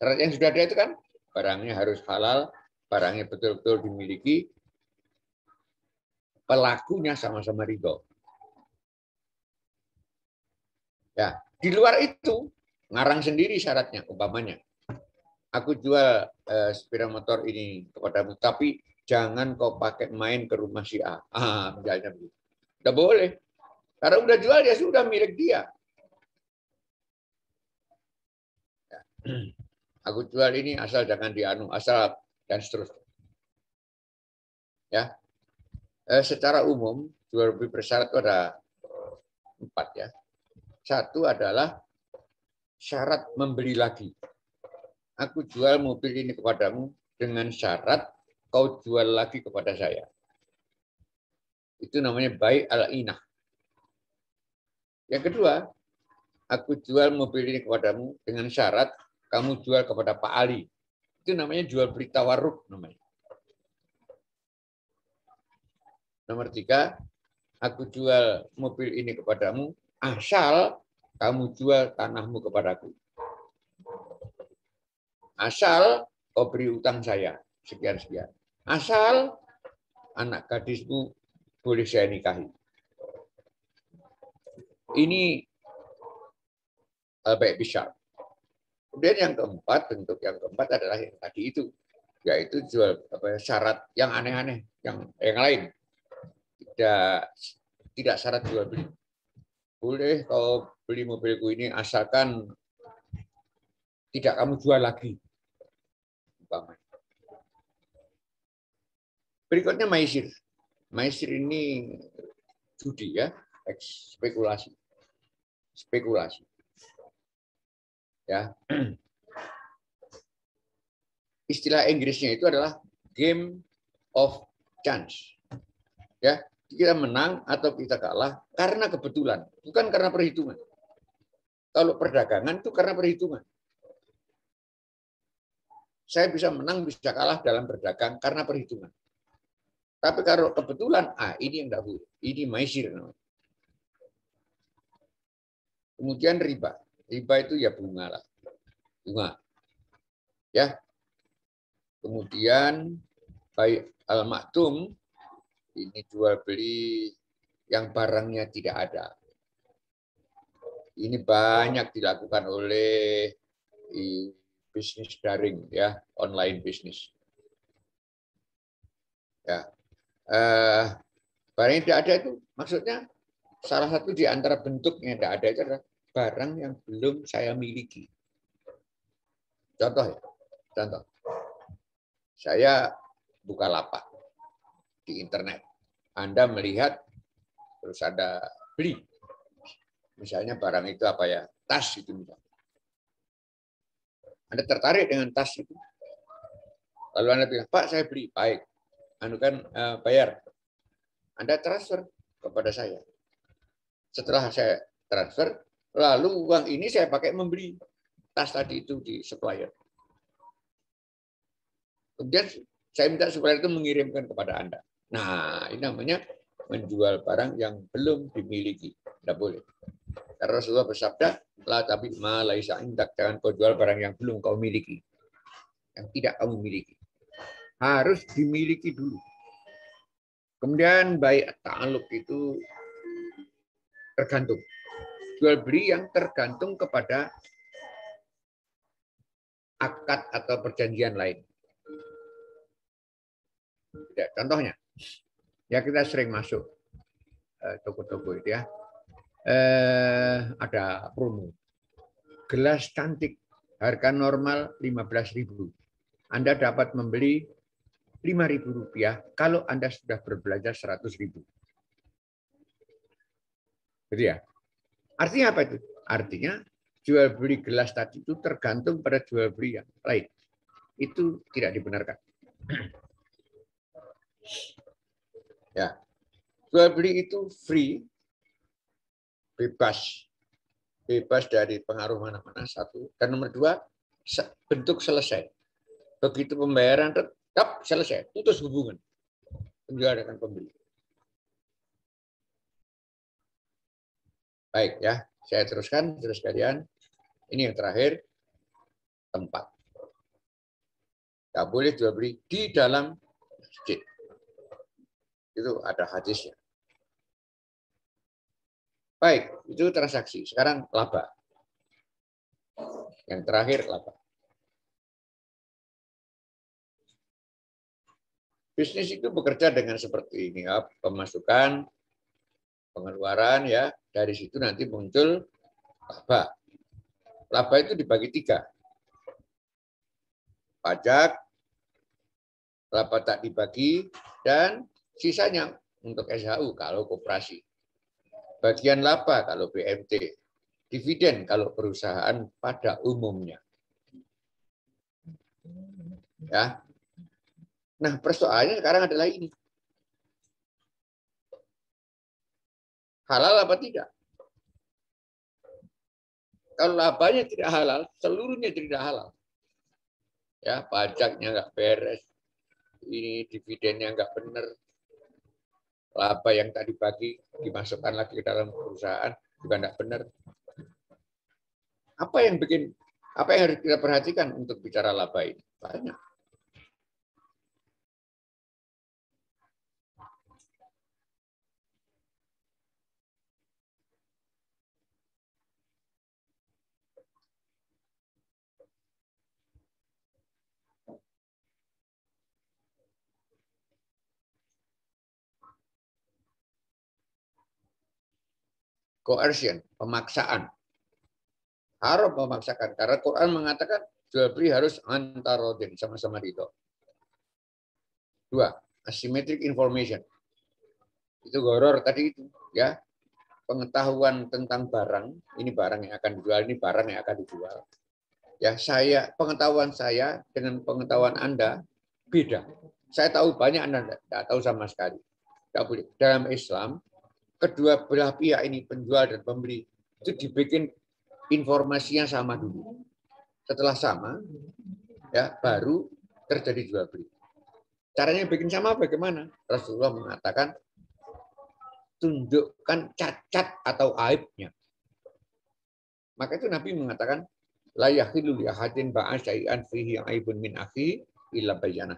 D: Syarat yang sudah ada itu kan barangnya harus halal, barangnya betul-betul dimiliki, pelakunya sama-sama ridho. Ya, di luar itu ngarang sendiri syaratnya, umpamanya. Aku jual sepeda motor ini kepadamu, tapi jangan kau pakai main ke rumah si A. Misalnya begitu. Tidak boleh. Karena udah jual ya sudah milik dia. Aku jual ini asal jangan dianu, asal dan seterusnya. Ya, secara umum jual beli bersyarat itu ada 4 ya. Satu adalah syarat membeli lagi. Aku jual mobil ini kepadamu dengan syarat kau jual lagi kepada saya. Itu namanya bai al-inah. Yang kedua, aku jual mobil ini kepadamu dengan syarat kamu jual kepada Pak Ali. Itu namanya jual beli tawarruk namanya. Nomor 3, aku jual mobil ini kepadamu asal kamu jual tanahmu kepadaku. Asal kau beri utang saya sekian-sekian. Asal anak gadismu boleh saya nikahi. Ini baik bisa. Kemudian yang keempat, bentuk yang keempat adalah yang tadi itu, yaitu jual syarat yang aneh-aneh, yang lain. Tidak syarat jual beli. Boleh kau beli mobilku ini asalkan tidak kamu jual lagi. Berikutnya maisir. Maisir ini judi ya, spekulasi. Spekulasi. Ya. Istilah Inggrisnya itu adalah game of chance. Ya, kita menang atau kita kalah karena kebetulan, bukan karena perhitungan. Kalau perdagangan itu karena perhitungan. Saya bisa menang, bisa kalah dalam berdagang karena perhitungan. Tapi kalau kebetulan, ini yang tidak boleh. Ini maisir. Kemudian riba. Riba itu ya bunga lah. Bunga. Ya. Kemudian baik al-maktum, ini jual beli yang barangnya tidak ada. Ini banyak dilakukan oleh bisnis daring ya, online bisnis. Ya. Barang yang tidak ada itu maksudnya salah satu di antara bentuk yang tidak ada itu adalah barang yang belum saya miliki. Contoh ya, contoh. Saya buka lapak di internet. Anda melihat terus ada beli. Misalnya barang itu apa ya? Tas itu misalnya. Anda tertarik dengan tas itu. Lalu Anda bilang, "Pak, saya beli." Baik. Anu kan bayar. Anda transfer kepada saya. Setelah saya transfer, lalu uang ini saya pakai membeli tas tadi itu di supplier. Kemudian saya minta supplier itu mengirimkan kepada Anda. Nah, ini namanya menjual barang yang belum dimiliki. Tidak boleh. Karena Rasulullah bersabda, "La tabi ma laisa indak." Jangan kau jual barang yang belum kau miliki. Yang tidak kamu miliki. Harus dimiliki dulu. Kemudian baik ta'alluq itu tergantung. Jual beli yang tergantung kepada akad atau perjanjian lain. Ya, contohnya, ya kita sering masuk toko-toko itu ya. Ada promo. Gelas cantik, harga normal 15.000. Anda dapat membeli Rp5.000 kalau Anda sudah berbelanja 100.000. Jadi ya, artinya apa itu? Artinya jual beli gelas tadi itu tergantung pada jual beli yang lain. Itu tidak dibenarkan. Ya, jual beli itu free, bebas dari pengaruh mana-mana satu. Dan nomor 2, bentuk selesai. Begitu pembayaran tetap selesai, putus hubungan penjual dengan pembeli. Baik ya, saya teruskan terus kalian. Ini yang terakhir, tempat. Tidak boleh jual beli di dalam masjid. Itu ada hadisnya. Baik, itu transaksi. Sekarang laba. Yang terakhir laba. Bisnis itu bekerja dengan seperti ini ya, pemasukan, pengeluaran ya, dari situ nanti muncul laba. Laba itu dibagi 3. pajak, laba tak dibagi, dan sisanya untuk SHU kalau koperasi. Bagian laba kalau BMT, dividen kalau perusahaan pada umumnya. Ya. Nah, persoalannya sekarang adalah ini. Halal apa tidak? Kalau labanya tidak halal, seluruhnya tidak halal. Ya, pajaknya nggak beres, ini dividennya nggak benar, laba yang tak dibagi dimasukkan lagi ke dalam perusahaan juga nggak benar. Apa yang harus kita perhatikan untuk bicara laba ini? Banyak. Coercion, pemaksaan. Haram memaksakan. Karena Quran mengatakan jual beli harus antarodin, sama-sama ridho. 2. Asymmetric information. Itu gharar tadi itu, ya. Pengetahuan tentang barang, ini barang yang akan dijual, ini barang yang akan dijual. Ya, pengetahuan saya dengan pengetahuan Anda beda. Saya tahu banyak, Anda tidak tahu sama sekali. Tidak boleh. Dalam Islam, kedua belah pihak ini, penjual dan pembeli, itu dibikin informasinya sama dulu. Setelah sama, ya baru terjadi jual beli. Caranya bikin sama bagaimana? Rasulullah mengatakan, tunjukkan cacat atau aibnya. Maka itu Nabi mengatakan, la yahilu li ahadin ba'a syai'an fihi aibun min akhi illa bayyana.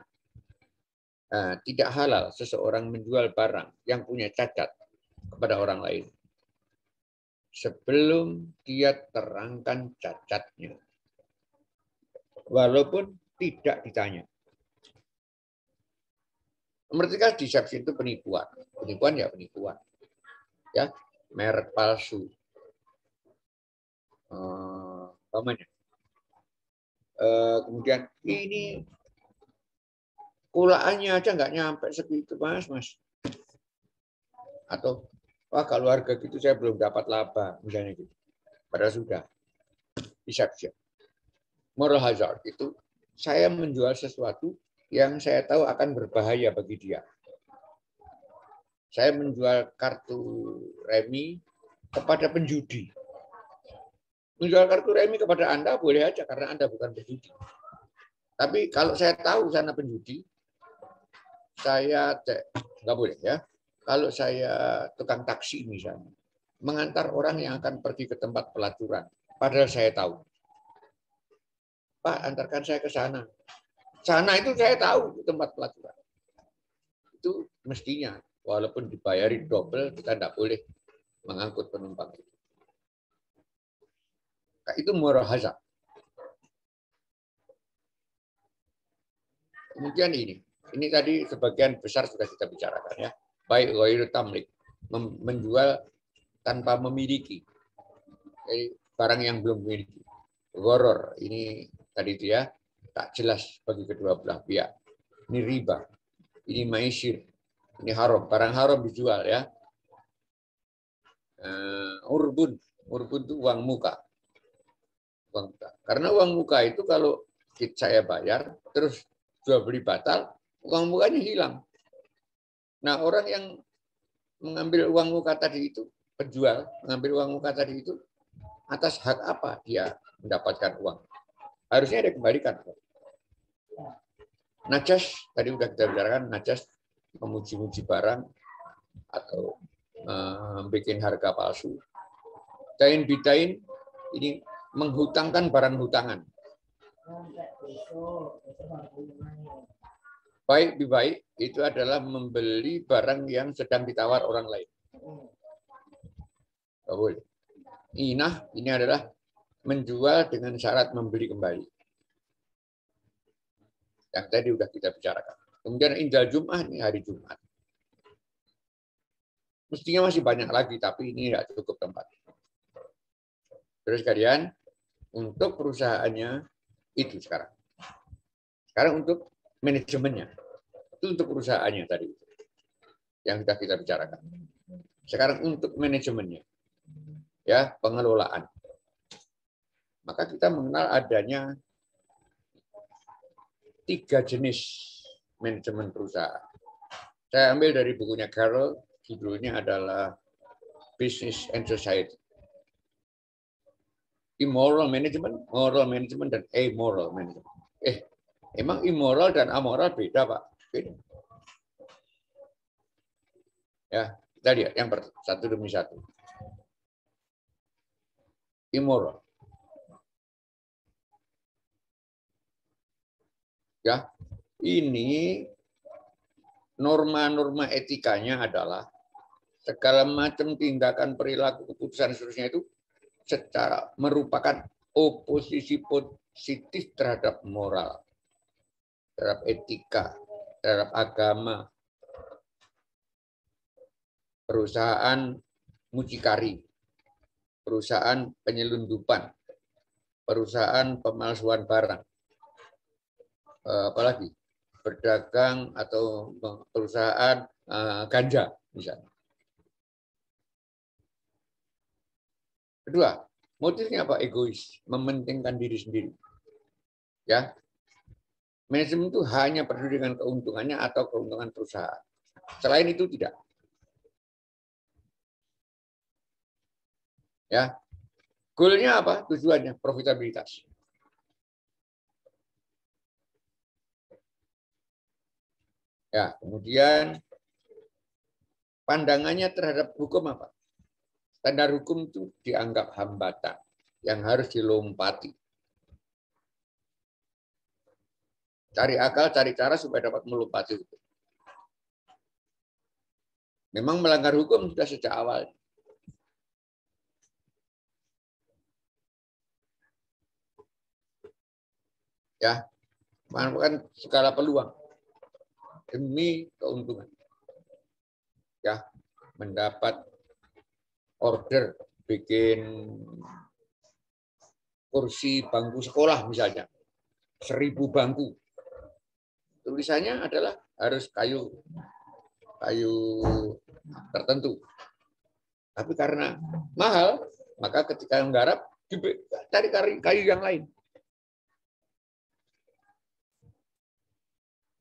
D: Tidak halal seseorang menjual barang yang punya cacat kepada orang lain sebelum dia terangkan cacatnya, walaupun tidak ditanya. Mereka deception itu penipuan, ya penipuan, ya merek palsu, kemudian ini kulaannya aja nggak nyampe segitu mas, atau wah kalau harga gitu saya belum dapat laba, misalnya gitu. Padahal sudah. Deception. Moral hazard itu saya menjual sesuatu yang saya tahu akan berbahaya bagi dia. Saya menjual kartu remi kepada penjudi. Menjual kartu remi kepada Anda boleh aja karena Anda bukan penjudi. Tapi kalau saya tahu sana penjudi, saya nggak boleh ya. Kalau saya tukang taksi misalnya, mengantar orang yang akan pergi ke tempat pelacuran, padahal saya tahu. Pak, antarkan saya ke sana. Sana itu saya tahu tempat pelacuran. Itu mestinya, walaupun dibayari double, kita tidak boleh mengangkut penumpang itu. Nah, itu moral hazard. Kemudian ini tadi sebagian besar sudah kita bicarakan ya. Baik ghairu tamlik, menjual tanpa memiliki. Jadi barang yang belum memiliki. Gharar, ini tadi itu ya, tak jelas bagi kedua belah pihak. Ini riba, ini maisir, ini haram, barang haram dijual ya. Urbun itu uang muka. Karena uang muka itu kalau saya bayar, terus jual beli batal, uang mukanya hilang. Nah, orang yang mengambil uang muka tadi itu, penjual mengambil uang muka tadi itu, atas hak apa dia mendapatkan uang? Harusnya dia kembalikan. Najas, tadi sudah kita bicarakan, najas memuji-muji barang atau bikin harga palsu. Tain bitain, ini menghutangkan barang hutangan. Baik bibaik itu adalah membeli barang yang sedang ditawar orang lain. Tidak boleh. Inah ini adalah menjual dengan syarat membeli kembali. Yang tadi sudah kita bicarakan. Kemudian indal Jum'ah ini hari Jumat. Mestinya masih banyak lagi, tapi ini tidak cukup tempat. Terus kalian untuk perusahaannya itu sekarang. Sekarang untuk manajemennya. Itu untuk perusahaannya tadi. Yang sudah kita bicarakan. Sekarang untuk manajemennya. Ya, pengelolaan. Maka kita mengenal adanya 3 jenis manajemen perusahaan. Saya ambil dari bukunya Carroll, judulnya adalah Business and Society. Immoral management, moral management, dan amoral management. Emang immoral dan amoral beda, Pak? Beda. Ya, kita lihat yang satu demi satu. Immoral. Ya, ini norma-norma etikanya adalah segala macam tindakan, perilaku, keputusan seterusnya itu secara merupakan oposisi positif terhadap moral, terhadap etika, terhadap agama. Perusahaan mucikari, perusahaan penyelundupan, perusahaan pemalsuan barang, apalagi berdagang atau perusahaan ganja misalnya. Kedua, motifnya apa? Egois, mementingkan diri sendiri. Ya, manajemen itu hanya peduli dengan keuntungannya atau keuntungan perusahaan. Selain itu tidak. Ya, goalnya apa? Tujuannya profitabilitas. Ya, kemudian pandangannya terhadap hukum apa? Standar hukum itu dianggap hambatan yang harus dilompati. Cari akal, cari cara supaya dapat melompati hukum. Memang melanggar hukum sudah sejak awal. Ya, memanfaatkan segala peluang demi keuntungan. Ya, mendapat order bikin kursi bangku sekolah misalnya, 1000 bangku. Tulisannya adalah harus kayu tertentu. Tapi karena mahal, maka ketika menggarap cari kayu yang lain.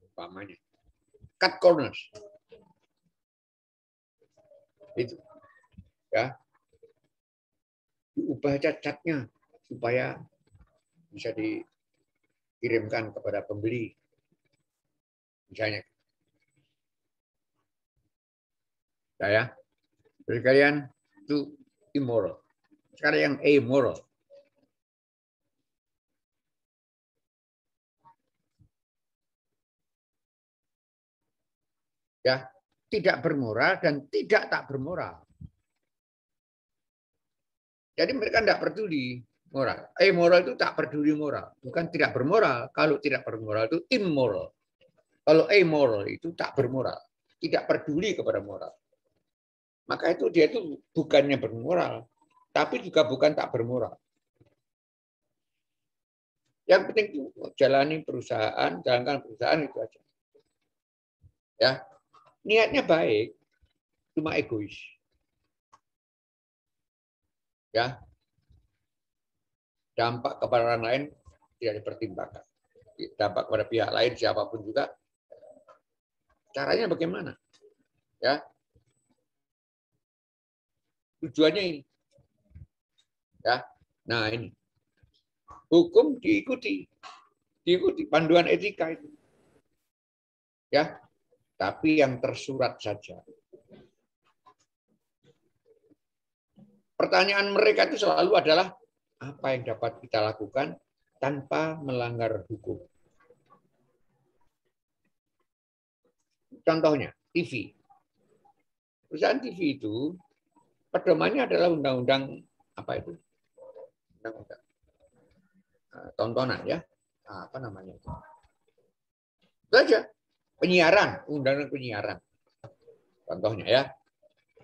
D: Umpamanya cut corners. Itu. Ya. Diubah catnya supaya bisa dikirimkan kepada pembeli. Misalnya. Ya. Terus kalian itu immoral. Sekarang yang amoral. Ya, tidak bermoral dan tidak tak bermoral. Jadi mereka tidak peduli moral. Moral itu tak peduli moral, bukan tidak bermoral. Kalau tidak bermoral itu immoral. Kalau amoral itu tak bermoral, tidak peduli kepada moral. Maka itu dia itu bukannya bermoral, tapi juga bukan tak bermoral. Yang penting itu jalani perusahaan, jalankan perusahaan itu aja. Ya. Niatnya baik, cuma egois. Ya. Dampak kepada orang lain tidak dipertimbangkan. Dampak kepada pihak lain siapapun juga. Caranya bagaimana? Ya. Tujuannya ini. Ya. Nah, ini. Hukum diikuti. Diikuti panduan etika itu. Ya. Tapi yang tersurat saja. Pertanyaan mereka itu selalu adalah apa yang dapat kita lakukan tanpa melanggar hukum. Contohnya, TV. Perusahaan TV itu pedomannya adalah undang-undang apa itu? Undang-undang tontonan ya. Apa namanya itu? Itu aja. Penyiaran, undang-undang penyiaran. Contohnya ya.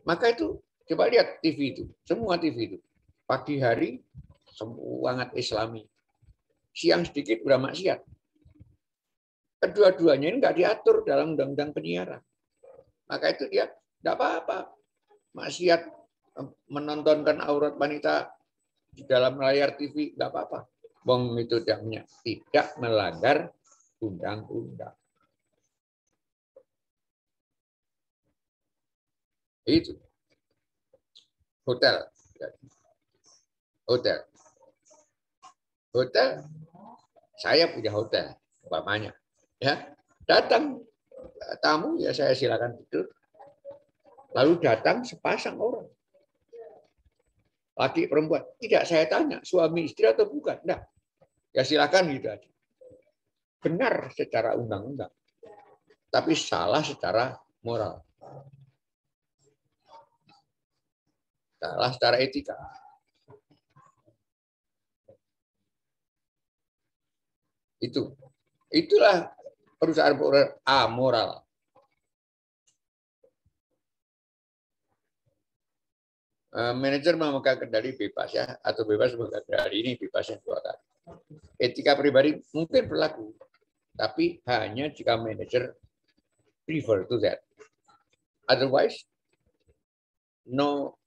D: Maka itu coba lihat TV itu, semua TV itu. Pagi hari sangat Islami. Siang sedikit bermaksiat. Kedua-duanya ini nggak diatur dalam undang-undang penyiaran. Maka itu dia tidak apa-apa. Maksiat menontonkan aurat wanita di dalam layar TV, nggak apa-apa. Wong itu tidak melanggar undang-undang. Itu. Hotel. Hotel. Saya punya hotel, umpamanya. Ya, datang tamu, ya saya silakan tidur. Lalu datang sepasang orang. Laki perempuan. Tidak saya tanya, suami istri atau bukan. Enggak. Ya silakan gitu aja. Benar secara undang-undang. Tapi salah secara moral. Salah secara etika. Itulah perusahaan amoral. Manajer memegang kendali bebas ya, atau bebas memegang kendali ini bebasnya 2 kali. Etika pribadi mungkin berlaku, tapi hanya jika manajer prefer to that. Otherwise, no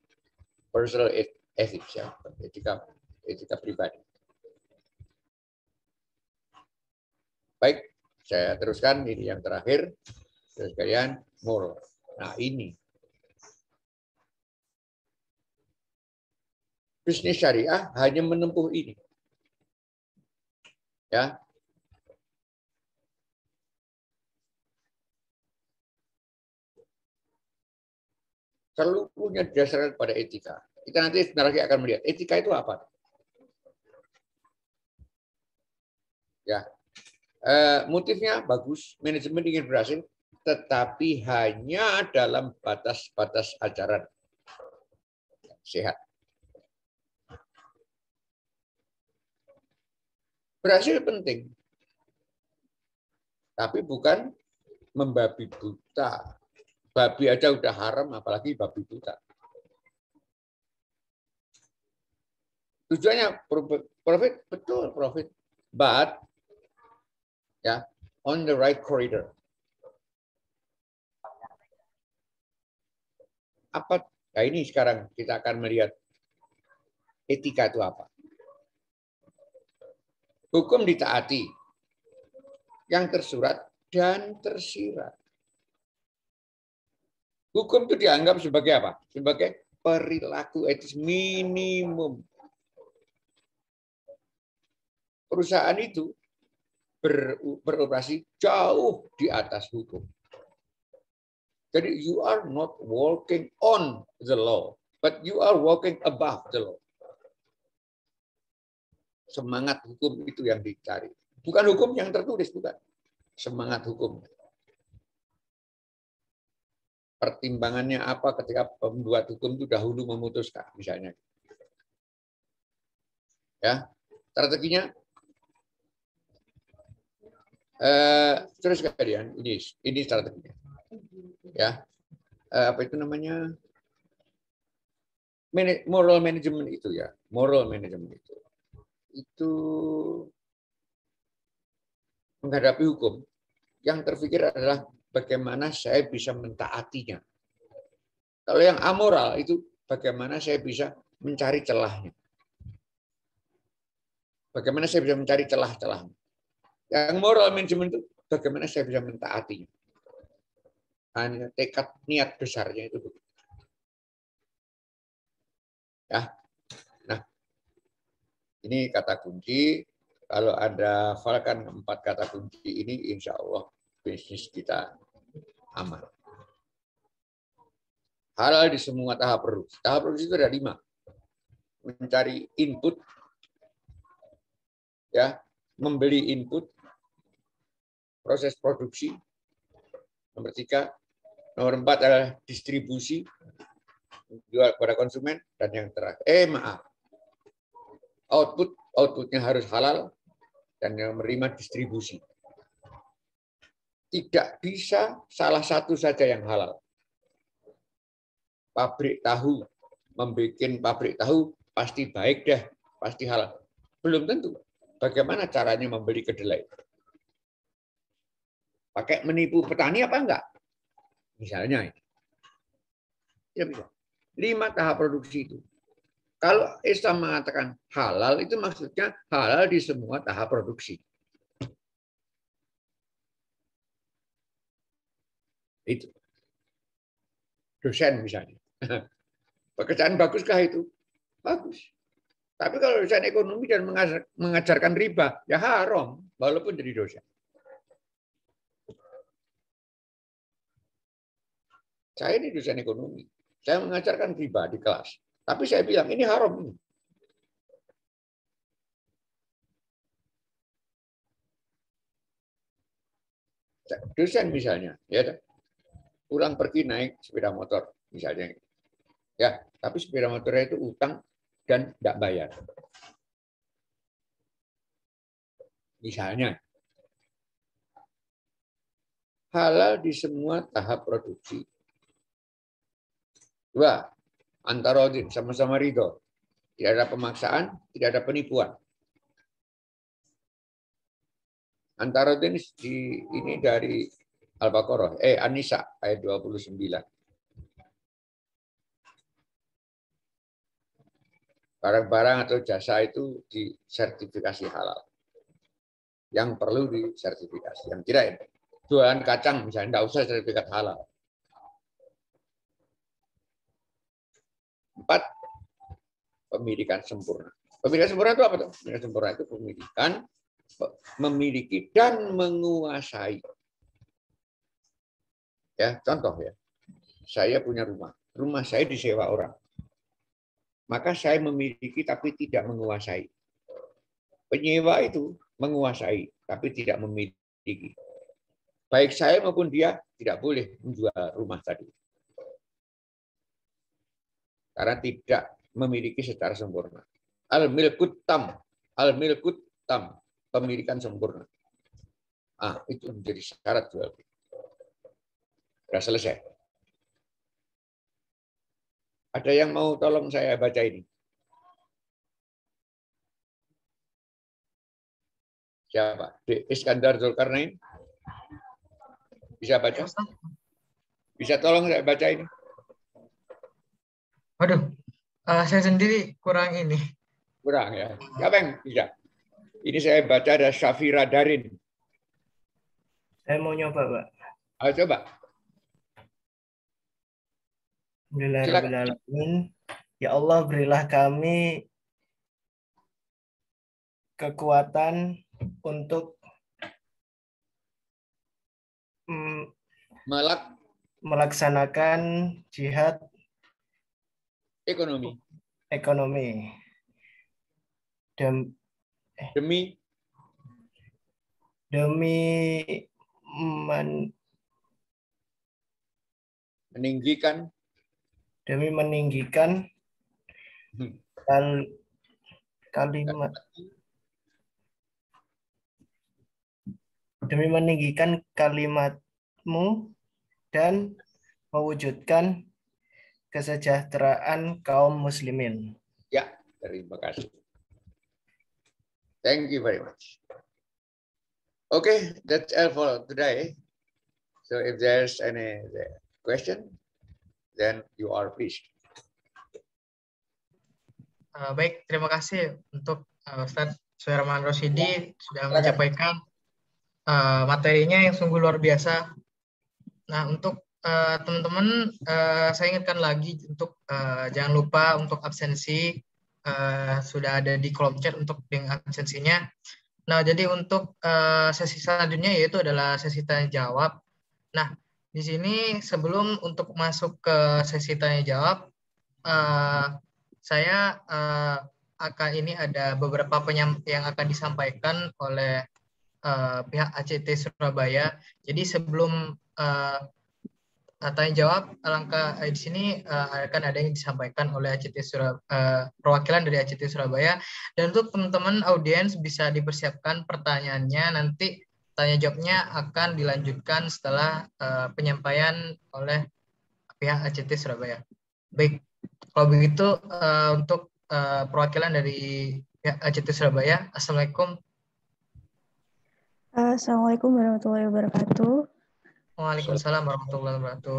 D: personal ethics ya, etika pribadi. Baik, saya teruskan ini yang terakhir, sekalian moral. Nah ini. Bisnis syariah hanya menempuh ini. Ya. Seluruhnya didasarkan pada etika. Kita nanti sebentar lagi akan melihat etika itu apa. Ya. Motifnya bagus, manajemen ingin berhasil, tetapi hanya dalam batas-batas ajaran sehat. Berhasil penting, tapi bukan membabi buta. Babi aja udah haram, apalagi babi buta. Tujuannya profit, betul profit, but ya on the right corridor. Apa? Nah ini sekarang kita akan melihat etika itu apa. Hukum ditaati, yang tersurat dan tersirat. Hukum itu dianggap sebagai apa? Sebagai perilaku etis minimum. Perusahaan itu beroperasi jauh di atas hukum. Jadi you are not walking on the law, but you are walking above the law. Semangat hukum itu yang dicari. Bukan hukum yang tertulis, bukan. Semangat hukum. Pertimbangannya apa ketika pembuat hukum itu dahulu memutuskan, misalnya. Ya, strateginya. Terus kalian, ini strateginya. Ya, apa itu namanya? Moral management itu ya, moral management itu menghadapi hukum yang terpikir adalah bagaimana saya bisa mentaatinya. Kalau yang amoral itu bagaimana saya bisa mencari celahnya. Bagaimana saya bisa mencari celah-celahnya. Yang moral management itu bagaimana saya bisa mentaatinya. Hanya tekad niat besarnya itu. Ya. Nah, ini kata kunci. Kalau Anda hafalkan 4 kata kunci ini, insya Allah bisnis kita aman. Halal di semua tahap produksi. Tahap produksi itu ada 5. Mencari input, ya, membeli input, proses produksi. Nomor 3. Nomor 4 adalah distribusi, jual kepada konsumen, dan yang terakhir, outputnya harus halal, dan yang menerima distribusi. Tidak bisa salah satu saja yang halal. Pabrik tahu, membuat pabrik tahu pasti baik deh, pasti halal. Belum tentu. Bagaimana caranya membeli kedelai? Pakai menipu petani apa enggak? Misalnya ini. Ya bisa. 5 tahap produksi itu. Kalau Islam mengatakan halal, itu maksudnya halal di semua tahap produksi. Itu. Dosen misalnya. Pekerjaan baguskah itu? Bagus. Tapi kalau dosen ekonomi dan mengajarkan riba, ya haram, walaupun jadi dosen. Saya ini dosen ekonomi. Saya mengajarkan riba di kelas. Tapi saya bilang, ini haram. Dosen misalnya, ya, pulang pergi naik sepeda motor, misalnya. Ya, tapi sepeda motornya itu utang dan tidak bayar. Misalnya, halal di semua tahap produksi. 2, antara sama-sama ridho. Tidak ada pemaksaan, tidak ada penipuan. Antara ini dari Al-Baqarah, An-Nisa ayat 29. Barang-barang atau jasa itu disertifikasi halal. Yang perlu disertifikasi. Yang tidak, jualan kacang misalnya, tidak usah sertifikat halal. 4, pemilikan sempurna. Pemilikan sempurna itu apa tuh? Pemilikan sempurna itu pemilikan memiliki dan menguasai. Ya, contoh ya. Saya punya rumah. Rumah saya disewa orang. Maka saya memiliki tapi tidak menguasai. Penyewa itu menguasai tapi tidak memiliki. Baik saya maupun dia tidak boleh menjual rumah tadi. Karena tidak memiliki secara sempurna. Al-milkut tam. Al-milkut tam. Pemilikan sempurna. Itu menjadi syarat jual beli. Sudah selesai. Ada yang mau tolong saya baca ini? Siapa? Iskandar Zulkarnain? Bisa baca? Bisa tolong saya baca ini?
A: Waduh, saya sendiri kurang ini.
D: Kurang ya. Siapa yang bisa? Ini saya baca ada Syafira Darin.
B: Saya mau nyoba, Pak.
D: Ayo coba.
B: Alhamdulillahirrahmanirrahim. Ya Allah, berilah kami kekuatan untuk melaksanakan jihad
D: ekonomi. Demi meninggikan
B: kalimatmu dan mewujudkan kesejahteraan kaum muslimin.
D: Ya, terima kasih. Thank you very much. Okay, that's all for today. So if there's any question, then you are pleased.
A: Baik, terima kasih untuk Ustadz Suherman Rosyidi sudah menyampaikan materinya yang sungguh luar biasa. Nah, untuk teman-teman, saya ingatkan lagi untuk jangan lupa untuk absensi, sudah ada di kolom chat untuk dengan absensinya. Nah, jadi untuk sesi selanjutnya yaitu adalah sesi tanya jawab. Nah, di sini sebelum untuk masuk ke sesi tanya jawab, saya akan ini ada beberapa yang akan disampaikan oleh pihak ACT Surabaya. Jadi sebelum tanya jawab, di sini akan ada yang disampaikan oleh perwakilan dari ACT Surabaya. Dan untuk teman-teman audiens bisa dipersiapkan pertanyaannya, nanti tanya jawabnya akan dilanjutkan setelah penyampaian oleh pihak ACT Surabaya. Baik, kalau begitu untuk perwakilan dari pihak ACT Surabaya, Assalamualaikum.
F: Assalamualaikum warahmatullahi wabarakatuh.
A: Waalaikumsalam warahmatullahi wabarakatuh.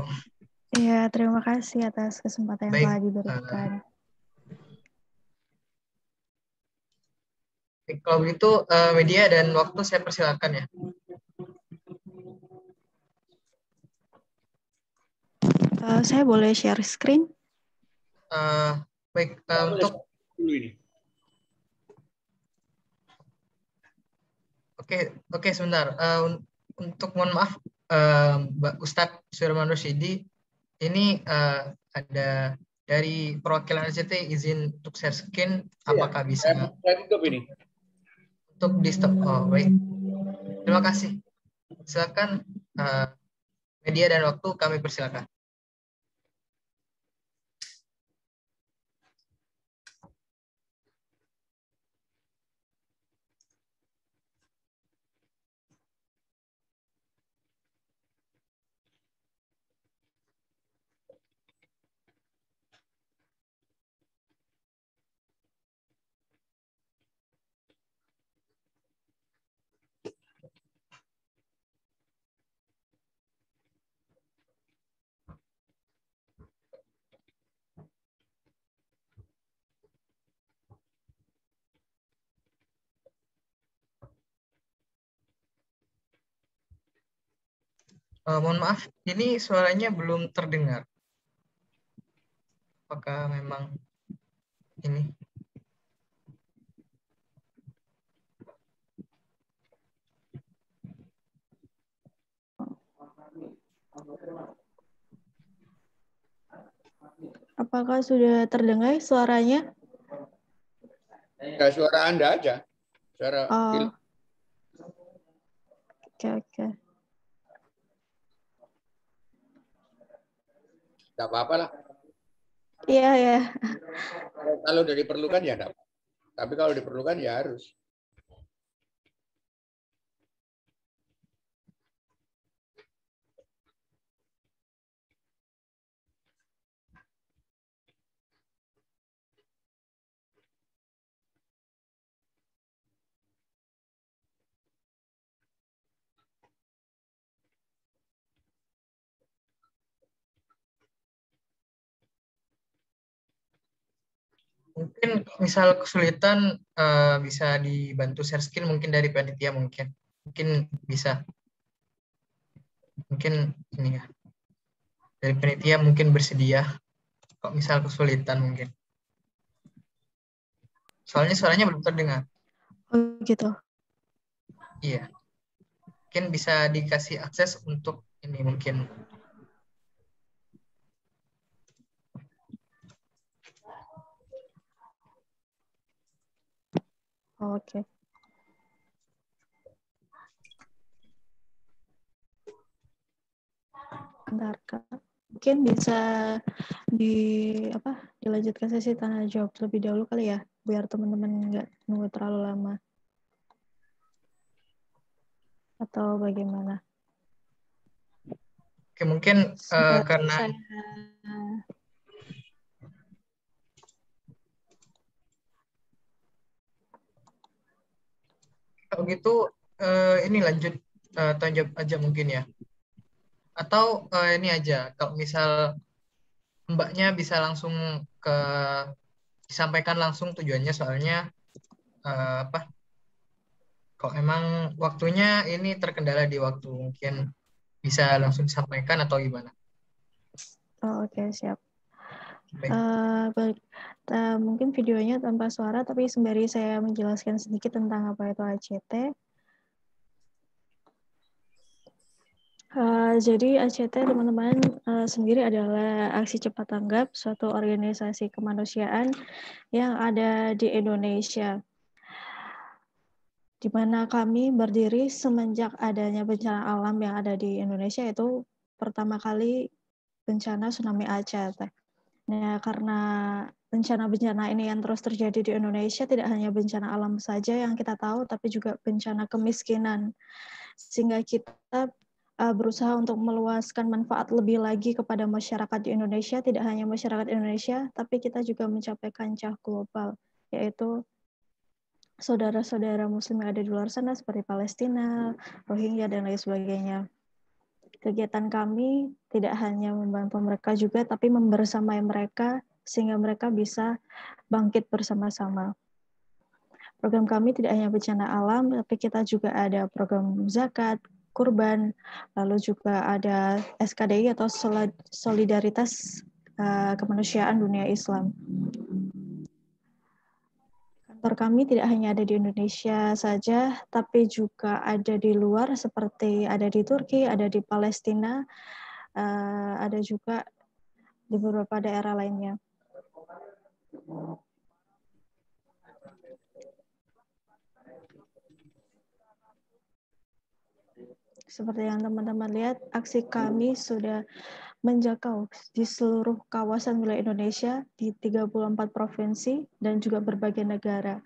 F: Ya, terima kasih atas kesempatan yang
A: Baik,
F: telah diberikan.
A: Kalau begitu media dan waktu saya persilakan ya.
F: Saya boleh share screen?
A: Baik, untuk
D: dulu ini.
A: Oke, sebentar. Untuk mohon maaf, Mbak Ustadz Suherman Rosyidi, ini ada dari perwakilan RCT izin untuk share screen, apakah bisa
D: Saya tutup ini.
A: untuk di stop? Oh, baik. Terima kasih. Silakan media dan waktu kami persilakan. Mohon maaf, ini suaranya belum terdengar. Apakah memang ini?
F: Apakah sudah terdengar suaranya?
D: Ya, suara Anda aja. Suara
F: Oke.
D: Tidak apa-apa lah.
F: Iya.
D: Kalau udah diperlukan ya enggak. Tapi kalau diperlukan ya harus.
A: Mungkin misal kesulitan bisa dibantu share screen mungkin dari panitia mungkin bisa ini ya dari panitia mungkin bersedia kok misal kesulitan mungkin soalnya suaranya belum terdengar.
F: Oh gitu.
A: Iya, mungkin bisa dikasih akses untuk ini mungkin.
F: Oke. Bentar, Kak. Mungkin bisa dilanjutkan sesi tanya jawab lebih dahulu kali ya, biar teman-teman nggak nunggu terlalu lama. Atau bagaimana?
A: Oke, mungkin karena kalau gitu ini lanjut tanya jawab aja mungkin ya. Atau ini aja, kalau misal Mbaknya bisa langsung disampaikan langsung tujuannya, soalnya kok emang waktunya ini terkendala di waktu, mungkin bisa langsung disampaikan atau gimana?
F: Oke, siap.
A: Baik.
F: Baik. Mungkin videonya tanpa suara, tapi sembari saya menjelaskan sedikit tentang apa itu ACT. Jadi ACT teman-teman sendiri adalah Aksi Cepat Tanggap, suatu organisasi kemanusiaan yang ada di Indonesia, di mana kami berdiri semenjak adanya bencana alam yang ada di Indonesia, yaitu pertama kali bencana tsunami Aceh. Nah, karena bencana-bencana ini yang terus terjadi di Indonesia tidak hanya bencana alam saja yang kita tahu, tapi juga bencana kemiskinan, sehingga kita berusaha untuk meluaskan manfaat lebih lagi kepada masyarakat di Indonesia, tidak hanya masyarakat Indonesia, tapi kita juga mencapai kancah global, yaitu saudara-saudara Muslim yang ada di luar sana seperti Palestina, Rohingya, dan lain sebagainya. Kegiatan kami tidak hanya membantu mereka juga, tapi membersamai mereka sehingga mereka bisa bangkit bersama-sama. Program kami tidak hanya bencana alam, tapi kita juga ada program zakat, kurban, lalu juga ada SKDI atau Solidaritas Kemanusiaan Dunia Islam. Kantor kami tidak hanya ada di Indonesia saja, tapi juga ada di luar seperti ada di Turki, ada di Palestina, ada juga di beberapa daerah lainnya. Seperti yang teman-teman lihat, aksi kami sudah menjangkau di seluruh kawasan wilayah Indonesia di 34 provinsi dan juga berbagai negara.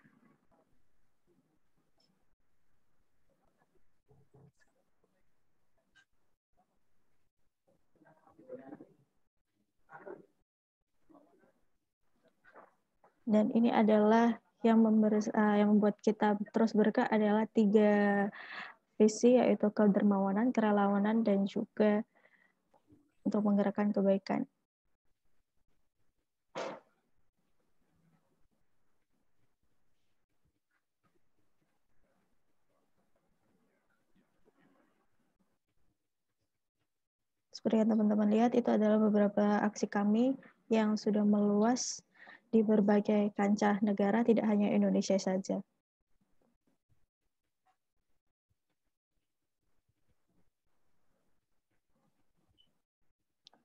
F: Dan ini adalah yang membuat kita terus bergerak adalah 3 visi, yaitu kedermawanan, kerelawanan, dan juga untuk menggerakkan kebaikan. Seperti yang teman-teman lihat, itu adalah beberapa aksi kami yang sudah meluas di berbagai kancah negara, tidak hanya Indonesia saja.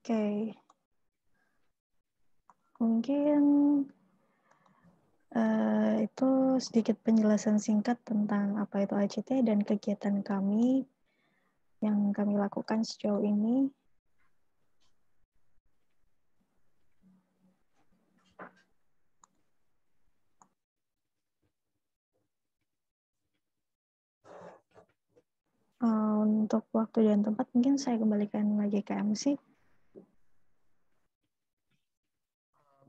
F: Oke. Mungkin itu sedikit penjelasan singkat tentang apa itu ACT dan kegiatan kami yang kami lakukan sejauh ini. Untuk waktu dan tempat mungkin saya kembalikan lagi ke MC.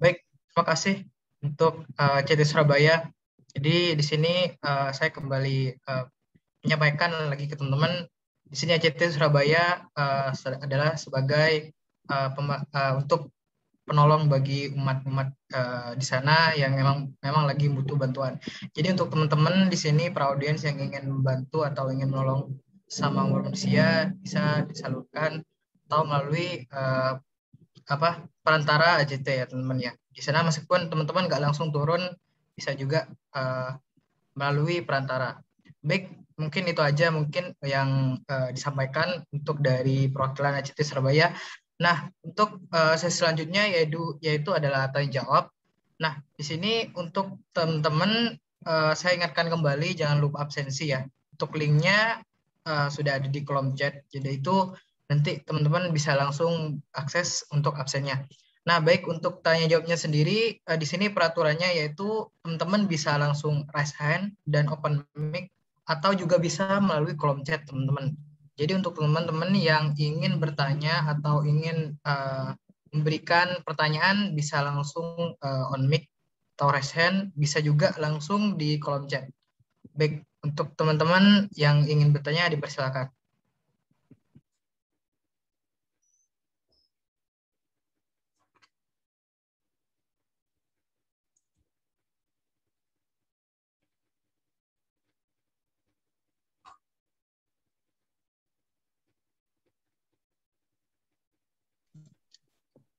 A: Baik, terima kasih untuk CT Surabaya. Jadi di sini saya kembali menyampaikan lagi ke teman-teman, di sini ACT Surabaya adalah sebagai untuk penolong bagi umat-umat di sana yang memang lagi butuh bantuan. Jadi untuk teman-teman di sini para audiens yang ingin membantu atau ingin menolong sama manusia bisa disalurkan atau melalui perantara AJT ya teman-teman ya. Di sana meskipun teman-teman nggak langsung turun, bisa juga melalui perantara. Baik, mungkin itu aja mungkin yang disampaikan untuk dari perwakilan AJT Surabaya. Nah, untuk sesi selanjutnya yaitu adalah tanya jawab. Nah, di sini untuk teman-teman saya ingatkan kembali jangan lupa absensi ya. Untuk linknya sudah ada di kolom chat. Jadi itu nanti teman-teman bisa langsung akses untuk absennya. Nah, baik untuk tanya jawabnya sendiri, di sini peraturannya yaitu teman-teman bisa langsung raise hand dan open mic atau juga bisa melalui kolom chat teman-teman. Jadi untuk teman-teman yang ingin bertanya atau ingin memberikan pertanyaan bisa langsung on mic atau raise hand, bisa juga langsung di kolom chat. Baik, untuk teman-teman yang ingin bertanya dipersilakan.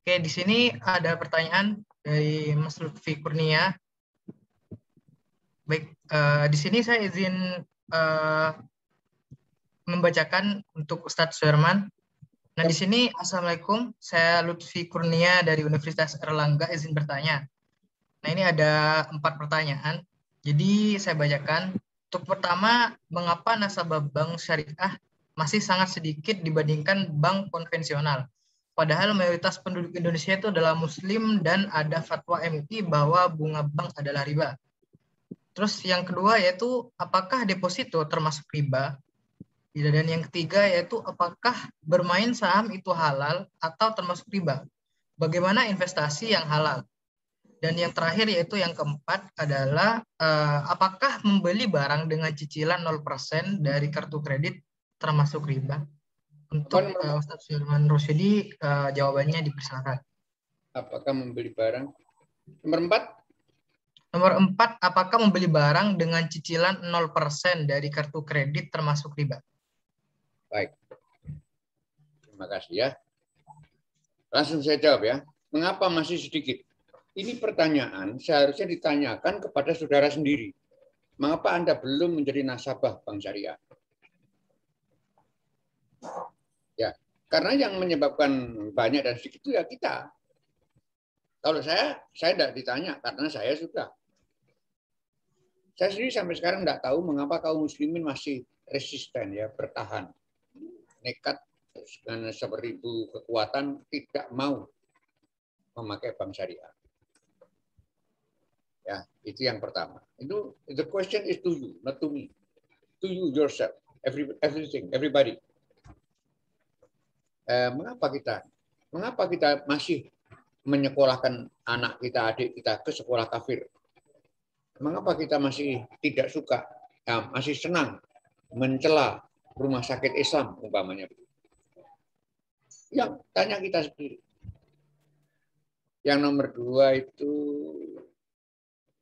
A: Oke, di sini ada pertanyaan dari Mas Lutfi Kurnia. Baik, di sini saya izin membacakan untuk Ustadz Suherman. Nah, di sini Assalamualaikum, saya Lutfi Kurnia dari Universitas Erlangga, izin bertanya. Nah, ini ada 4 pertanyaan. Jadi saya bacakan. Untuk pertama, mengapa nasabah bank syariah masih sangat sedikit dibandingkan bank konvensional? Padahal mayoritas penduduk Indonesia itu adalah Muslim dan ada fatwa MUI bahwa bunga bank adalah riba. Terus yang kedua yaitu apakah deposito termasuk riba? Dan yang ketiga yaitu apakah bermain saham itu halal atau termasuk riba? Bagaimana investasi yang halal? Dan yang terakhir yaitu yang keempat adalah apakah membeli barang dengan cicilan 0% dari kartu kredit termasuk riba? Untuk Ustadz Firman Rosyidi jawabannya dipersilakan.
D: Apakah membeli barang? Nomor 4?
A: Nomor 4, apakah membeli barang dengan cicilan 0% dari kartu kredit termasuk riba?
D: Baik. Terima kasih ya. Langsung saya jawab ya. Mengapa masih sedikit? Ini pertanyaan seharusnya ditanyakan kepada saudara sendiri. Mengapa Anda belum menjadi nasabah Bank Syariah? Ya, karena yang menyebabkan banyak dan sedikit itu ya kita. Kalau saya tidak ditanya karena saya sudah. Saya sendiri sampai sekarang tidak tahu mengapa kaum muslimin masih resisten ya, bertahan. Nekat dengan 1000 kekuatan tidak mau memakai Bank Syariah. Ya, itu yang pertama. Itu the question is to you, not to me. To you yourself, everything, everybody. Mengapa kita masih menyekolahkan anak kita, adik kita ke sekolah kafir? Mengapa kita masih tidak suka, masih senang mencela rumah sakit Islam umpamanya? Yang tanya kita sendiri. Yang nomor 2 itu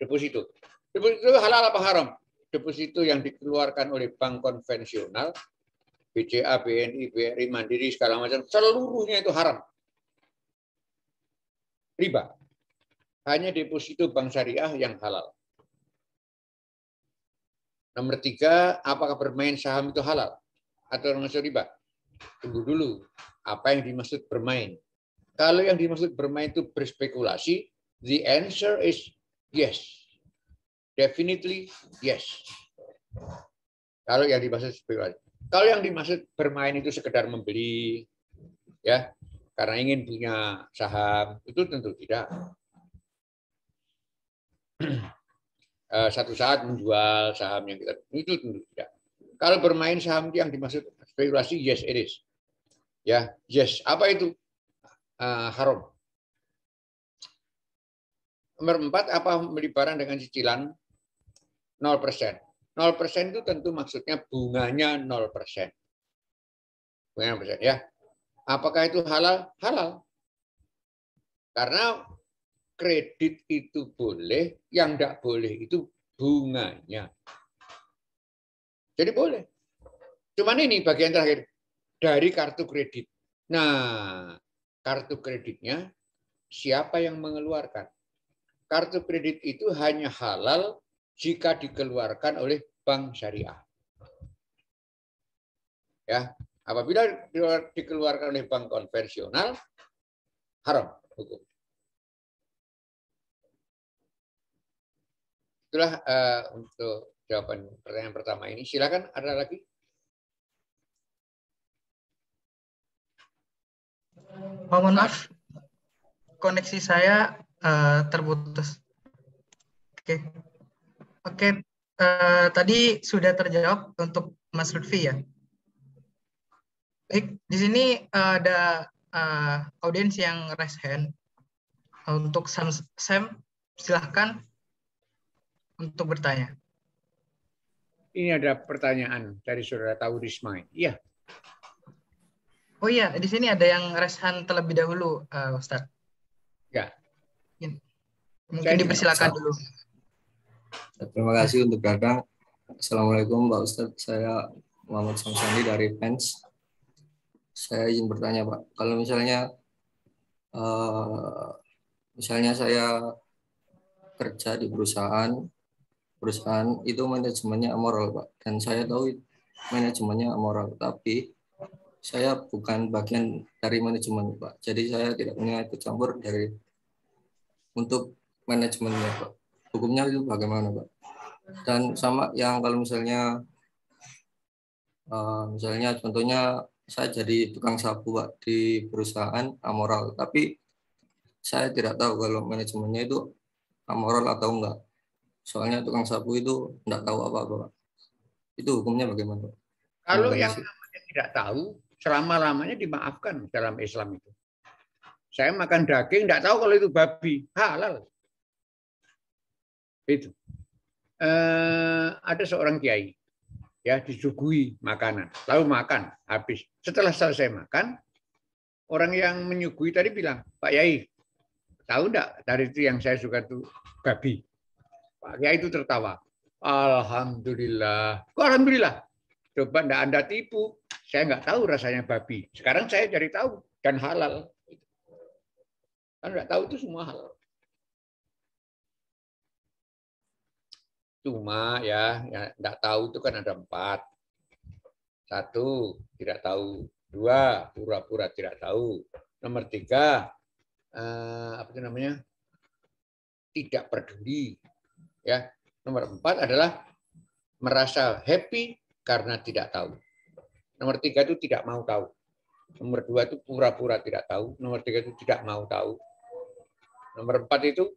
D: deposito. Deposito halal apa haram? Deposito yang dikeluarkan oleh bank konvensional, BCA, BNI, BRI, Mandiri, segala macam, seluruhnya itu haram. Riba. Hanya deposito bank syariah yang halal. Nomor 3, apakah bermain saham itu halal atau termasuk riba? Tunggu dulu. Apa yang dimaksud bermain? Kalau yang dimaksud bermain itu berspekulasi, the answer is yes. Definitely yes. Kalau yang dimaksud spekulasi. Kalau yang dimaksud bermain itu sekedar membeli, ya, karena ingin punya saham, itu tentu tidak. Satu saat menjual saham yang kita, itu tentu tidak. Kalau bermain saham yang dimaksud spekulasi, yes it is. Ya, yes. Apa itu? Haram. Nomor 4, apa membeli barang dengan cicilan 0%? 0% itu tentu maksudnya bunganya 0%. Bunganya 0%, ya. Apakah itu halal? Halal. Karena kredit itu boleh, yang tidak boleh itu bunganya. Jadi boleh. Cuman ini bagian terakhir dari kartu kredit. Nah, kartu kreditnya siapa yang mengeluarkan? Kartu kredit itu hanya halal jika dikeluarkan oleh bank syariah. Ya, apabila dikeluarkan oleh bank konvensional, haram hukum. Itulah untuk jawaban pertanyaan pertama ini. Silakan, ada lagi?
A: Mohon maaf, koneksi saya terputus. Oke. Tadi sudah terjawab untuk Mas Lutfi ya. Baik, di sini ada audiens yang raise hand. Untuk Sam, silahkan untuk bertanya.
D: Ini ada pertanyaan dari saudara Tauhid Ismail. Iya.
A: Oh iya, di sini ada yang raise hand terlebih dahulu, Ustadz.
D: Ya.
A: Mungkin dipersilakan dulu.
G: Terima kasih untuk datang. Assalamualaikum Pak Ustadz. Saya Muhammad Samsandi dari PENS. Saya izin bertanya Pak, kalau misalnya saya kerja di perusahaan itu manajemennya amoral Pak, dan saya tahu manajemennya amoral, tapi saya bukan bagian dari manajemen Pak, jadi saya tidak punya ikut campur untuk manajemennya Pak. Hukumnya itu bagaimana Pak? Dan sama yang kalau misalnya contohnya saya jadi tukang sapu Pak di perusahaan amoral, tapi saya tidak tahu kalau manajemennya itu amoral atau enggak. Soalnya tukang sapu itu enggak tahu apa-apa Pak. Itu hukumnya bagaimana Pak?
D: Kalau yang namanya tidak tahu, selama-lamanya dimaafkan dalam Islam itu. Saya makan daging, enggak tahu kalau itu babi, halal. Itu. Ada seorang kiai, ya, disuguhi makanan, lalu makan habis. Setelah selesai makan, orang yang menyuguhi tadi bilang, Pak Yai, tahu enggak dari itu yang saya suka itu babi? Pak Yai itu tertawa. Alhamdulillah. Kok alhamdulillah? Coba enggak Anda tipu. Saya enggak tahu rasanya babi. Sekarang saya cari tahu dan halal. Kan enggak tahu itu semua halal. Cuma ya enggak tahu itu kan ada 4. 1, tidak tahu. 2, pura-pura tidak tahu. Nomor 3, apa itu namanya? Tidak peduli. Ya. Nomor 4 adalah merasa happy karena tidak tahu. Nomor 3 itu tidak mau tahu. Nomor 2 itu pura-pura tidak tahu. Nomor 3 itu tidak mau tahu. Nomor 4 itu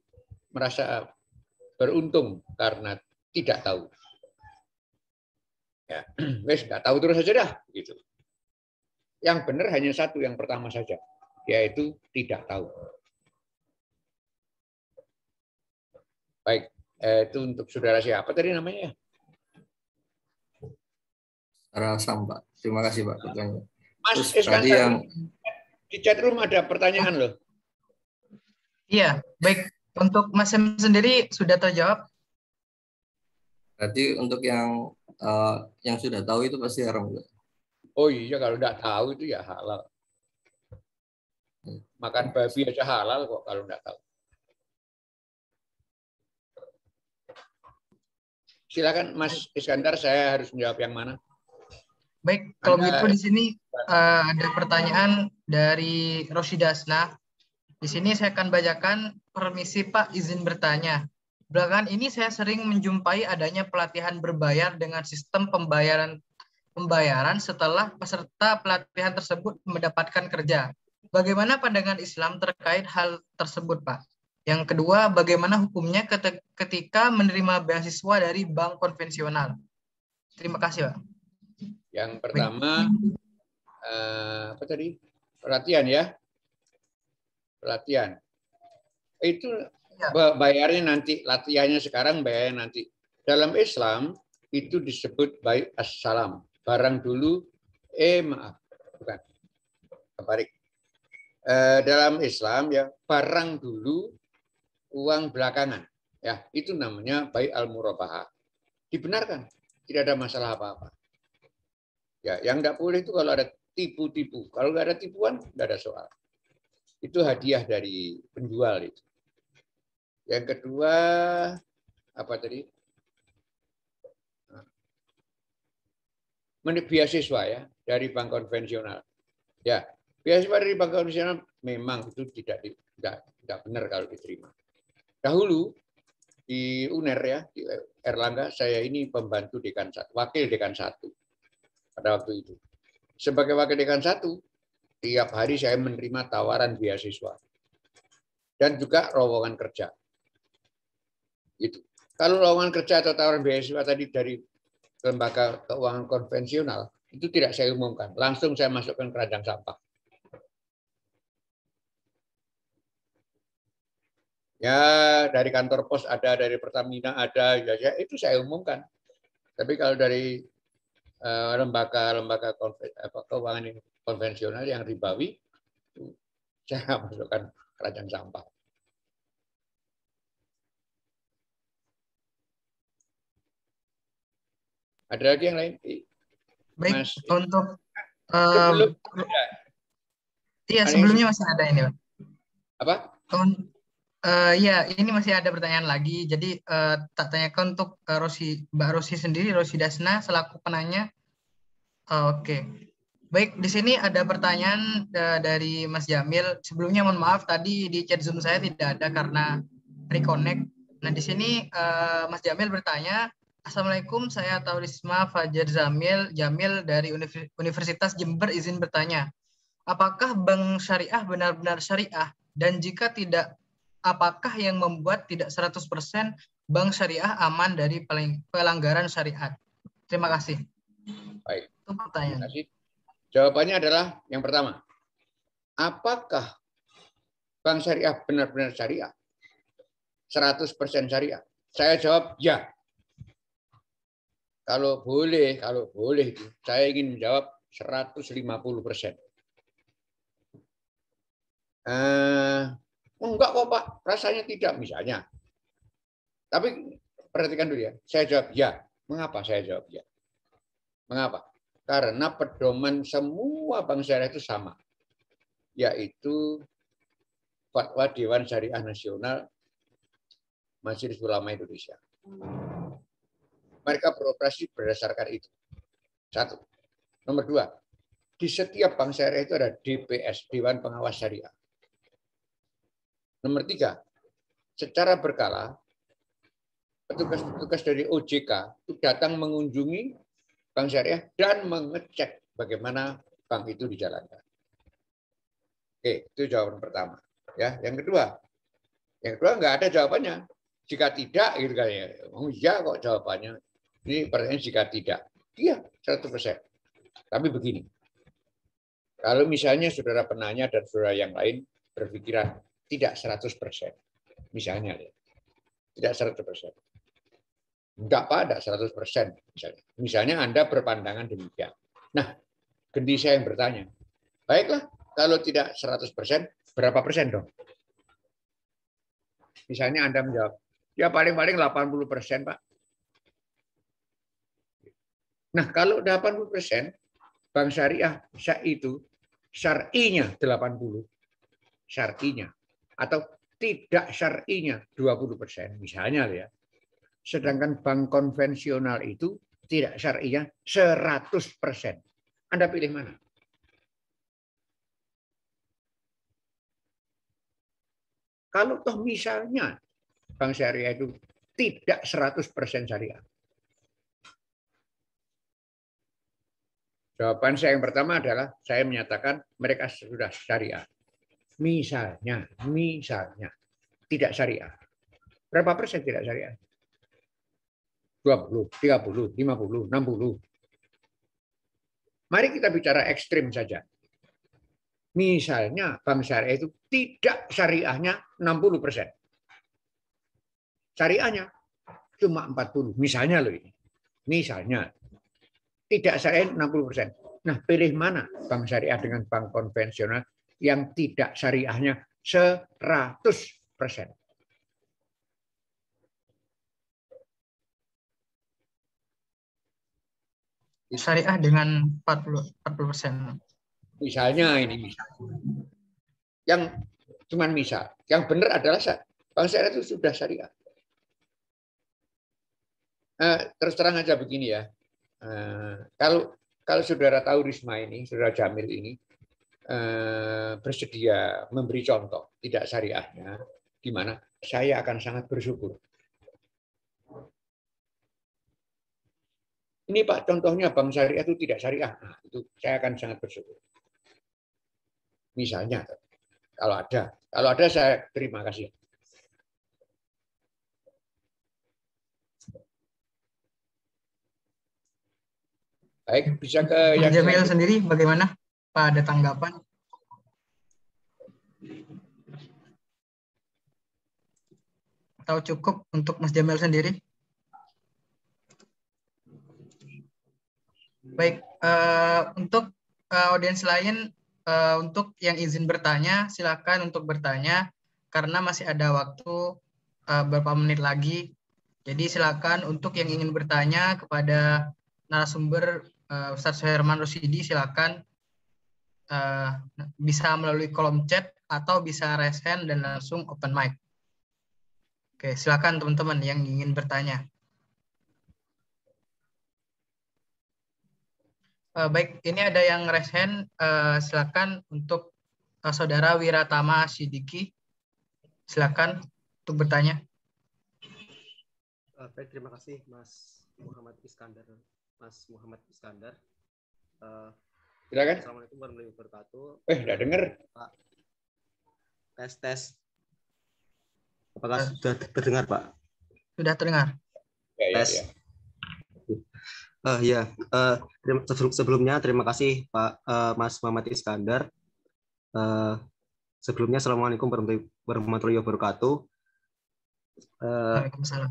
D: merasa beruntung karena tidak tahu. Ya, wes nggak tahu terus saja dah, gitu. Yang benar hanya satu, yang pertama saja, yaitu tidak tahu. Baik, itu untuk saudara siapa tadi namanya?
G: Rasam, Pak. Terima kasih, Pak.
D: Mas
G: Terus tadi
D: Iskandar,
G: yang
D: di chat room ada pertanyaan loh.
A: Iya, baik. Untuk Mas Sam sendiri sudah terjawab?
G: berarti untuk yang sudah tahu itu pasti haram, Pak.
D: Oh iya, kalau tidak tahu itu ya halal. Makan babi aja halal kok kalau tidak tahu. Silakan Mas Iskandar, saya harus menjawab yang mana?
A: Baik, kalau begitu di sini ada pertanyaan dari Rosidasna. Di sini saya akan bacakan. Permisi Pak, izin bertanya. Belakangan ini saya sering menjumpai adanya pelatihan berbayar dengan sistem pembayaran setelah peserta pelatihan tersebut mendapatkan kerja. Bagaimana pandangan Islam terkait hal tersebut, Pak? Yang kedua, bagaimana hukumnya ketika menerima beasiswa dari bank konvensional? Terima kasih, Pak.
D: Yang pertama, apa tadi? Pelatihan ya. Pelatihan. Itu bayarnya nanti, latihannya sekarang, bayarnya nanti. Dalam Islam itu disebut baik assalam. Barang dulu, maaf, bukan. Kebalik. Dalam Islam ya, barang dulu, uang belakangan. Ya, itu namanya baik al-murabahah. Dibenarkan, tidak ada masalah apa-apa. Ya, yang tidak boleh itu kalau ada tipu-tipu. Kalau nggak ada tipuan, nggak ada soal. Itu hadiah dari penjual itu. Yang kedua, apa tadi? Beasiswa ya dari bank konvensional. Ya, beasiswa dari bank konvensional memang itu tidak benar kalau diterima. Dahulu di UNER ya, di Erlangga, saya ini pembantu dekan 1, wakil dekan 1 pada waktu itu. Sebagai wakil dekan 1, tiap hari saya menerima tawaran beasiswa dan juga lowongan kerja. Itu. Kalau lowongan kerja atau tawaran beasiswa tadi dari lembaga keuangan konvensional itu tidak saya umumkan, langsung saya masukkan ke keranjang sampah. Ya, dari kantor pos ada, dari Pertamina ada, ya itu saya umumkan. Tapi kalau dari lembaga keuangan konvensional yang ribawi, saya masukkan keranjang sampah. Ada lagi yang lain?
A: Baik,
D: Mas,
A: untuk iya,
D: ada
A: sebelumnya masih ada ini, Pak.
D: Apa?
A: Ya, ini masih ada pertanyaan lagi. Jadi tak tanyakan untuk Mbak Rosi sendiri, Rosi Dasna selaku penanya. Oke. Baik, di sini ada pertanyaan dari Mas Jamil. Sebelumnya mohon maaf tadi di chat Zoom saya tidak ada karena reconnect. Nah, di sini Mas Jamil bertanya, Assalamualaikum, saya Taurisma Fajar Jamil dari Universitas Jember izin bertanya. Apakah bank syariah benar-benar syariah? Dan jika tidak, apakah yang membuat tidak 100% bank syariah aman dari pelanggaran syariat? Terima kasih.
D: Baik.
A: Itu pertanyaan.
D: Terima kasih. Jawabannya adalah yang pertama. Apakah bank syariah benar-benar syariah? 100% syariah? saya jawab ya. Kalau boleh, saya ingin menjawab 150%. Enggak kok Pak, rasanya tidak misalnya. Tapi perhatikan dulu ya, saya jawab ya. Mengapa saya jawab ya? Mengapa? Karena pedoman semua bank syariah itu sama, yaitu Fatwa Dewan Syariah Nasional Majelis Ulama Indonesia. Mereka beroperasi berdasarkan itu. Satu. Nomor dua, di setiap bank syariah itu ada DPS, Dewan Pengawas Syariah. Nomor tiga, secara berkala, petugas-petugas dari OJK itu datang mengunjungi bank syariah dan mengecek bagaimana bank itu dijalankan. Oke, itu jawaban pertama. Ya, yang kedua nggak ada jawabannya. Jika tidak, gitu kan ya. Oh iya kok jawabannya. Ini pertanyaan jika tidak. Iya, 100%. Tapi begini, kalau misalnya saudara penanya dan saudara yang lain berpikiran tidak 100%, misalnya ya, tidak 100%. Enggak pada 100% misalnya. Misalnya Anda berpandangan demikian. Nah, ganti saya yang bertanya. Baiklah, kalau tidak 100%, berapa persen dong? Misalnya Anda menjawab, ya paling-paling 80%, Pak. Nah, kalau 80%, bank syariah itu syar'inya 80, syar'inya, atau tidak syar'inya 20%, misalnya ya. Sedangkan bank konvensional itu tidak syar'inya 100%. Anda pilih mana? Kalau toh misalnya bank syariah itu tidak 100% syariah. Jawaban saya yang pertama adalah saya menyatakan mereka sudah syariah. Misalnya tidak syariah. Berapa persen tidak syariah? 20, 30, 50, 60. Mari kita bicara ekstrim saja. Misalnya bank syariah itu tidak syariahnya 60%. Syariahnya cuma 40. Misalnya loh ini. Misalnya. Tidak syariah 60%. Nah, pilih mana bank syariah dengan bank konvensional yang tidak syariahnya 100%.
A: Syariah dengan 40%.
D: Misalnya ini misalnya. Yang cuman misal. Yang benar adalah bank syariah itu sudah syariah. Terus terang aja begini ya. Kalau saudara tahu Risma ini, saudara Jamil ini bersedia memberi contoh tidak syariahnya, gimana? Saya akan sangat bersyukur. Ini Pak, contohnya bank syariah itu tidak syariah. Nah, itu saya akan sangat bersyukur. Misalnya, kalau ada saya terima kasih. Baik, bisa ke
A: yang Jamil sendiri bagaimana? Pak, ada tanggapan? Atau cukup untuk Mas Jamil sendiri? Baik, untuk audiens lain, untuk yang izin bertanya, silakan untuk bertanya karena masih ada waktu beberapa menit lagi. Jadi silakan untuk yang ingin bertanya kepada narasumber Ustadz Herman Rusidi, silakan bisa melalui kolom chat atau bisa raise hand dan langsung open mic. Oke, silakan teman-teman yang ingin bertanya. Baik, ini ada yang raise hand, silakan untuk Saudara Wiratama Sidiki, silakan untuk bertanya.
H: Baik, terima kasih Mas Muhammad Iskandar.
D: Silakan.
H: Assalamualaikum warahmatullahi wabarakatuh.
D: Enggak dengar.
H: Pak. Tes. Apakah sudah terdengar, Pak?
A: Sudah terdengar.
H: Tes. Sebelumnya terima kasih Pak Mas Muhammad Iskandar. Sebelumnya Assalamualaikum warahmatullahi wabarakatuh.
A: Waalaikumsalam.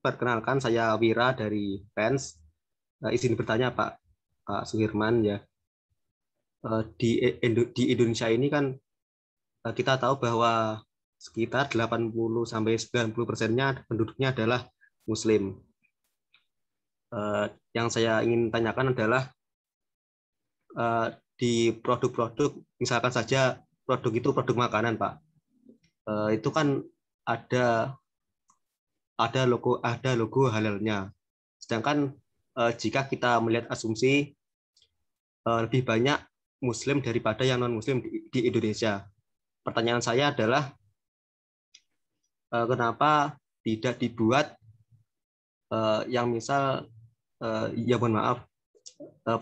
H: perkenalkan saya Wira dari PENS. Izin bertanya Pak Suhirman ya. Di Indonesia ini kan kita tahu bahwa sekitar 80-90%-nya penduduknya adalah Muslim. Yang saya ingin tanyakan adalah di produk-produk, misalkan saja produk itu produk makanan, Pak. Itu kan ada logo halalnya. Sedangkan jika kita melihat asumsi lebih banyak Muslim daripada yang non-Muslim di Indonesia. Pertanyaan saya adalah kenapa tidak dibuat yang misal ya mohon maaf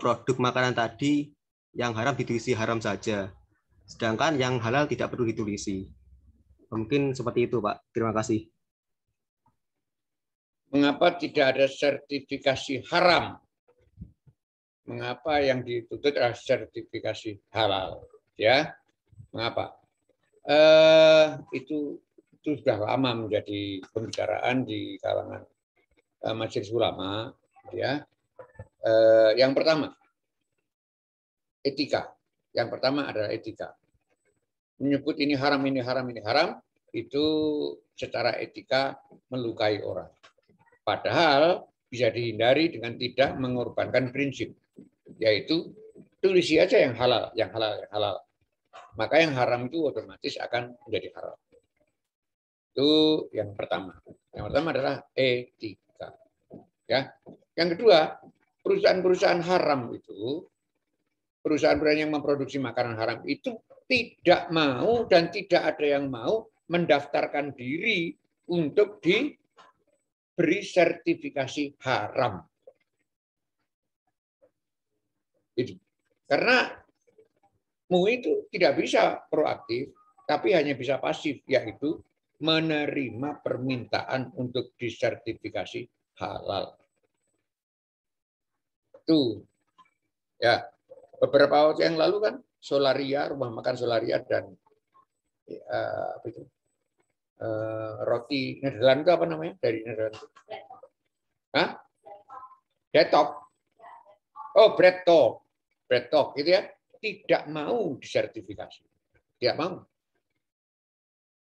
H: produk makanan tadi yang haram ditulisi haram saja, sedangkan yang halal tidak perlu ditulisi. Mungkin seperti itu, Pak. Terima kasih.
D: Mengapa tidak ada sertifikasi haram? Mengapa yang dituntut adalah sertifikasi halal? Ya, mengapa? Itu sudah lama menjadi pembicaraan di kalangan majelis ulama. Ya, yang pertama etika. Yang pertama adalah etika. Menyebut ini haram, ini haram, ini haram, itu secara etika melukai orang. Padahal bisa dihindari dengan tidak mengorbankan prinsip, yaitu tulisi aja yang halal, yang halal, yang halal. Maka yang haram itu otomatis akan menjadi haram. Itu yang pertama. Yang pertama adalah etika. Ya. Yang kedua, perusahaan-perusahaan haram itu, perusahaan-perusahaan yang memproduksi makanan haram itu tidak mau dan tidak ada yang mau mendaftarkan diri untuk diberi sertifikasi haram. Itu. Karena MUI itu tidak bisa proaktif, tapi hanya bisa pasif, yaitu menerima permintaan untuk disertifikasi halal. Itu ya, beberapa waktu yang lalu kan Solaria, rumah makan Solaria dan roti Nederland itu apa namanya dari Nederland? Hah? Detok. Oh, Bread Talk gitu ya, tidak mau disertifikasi, tidak mau.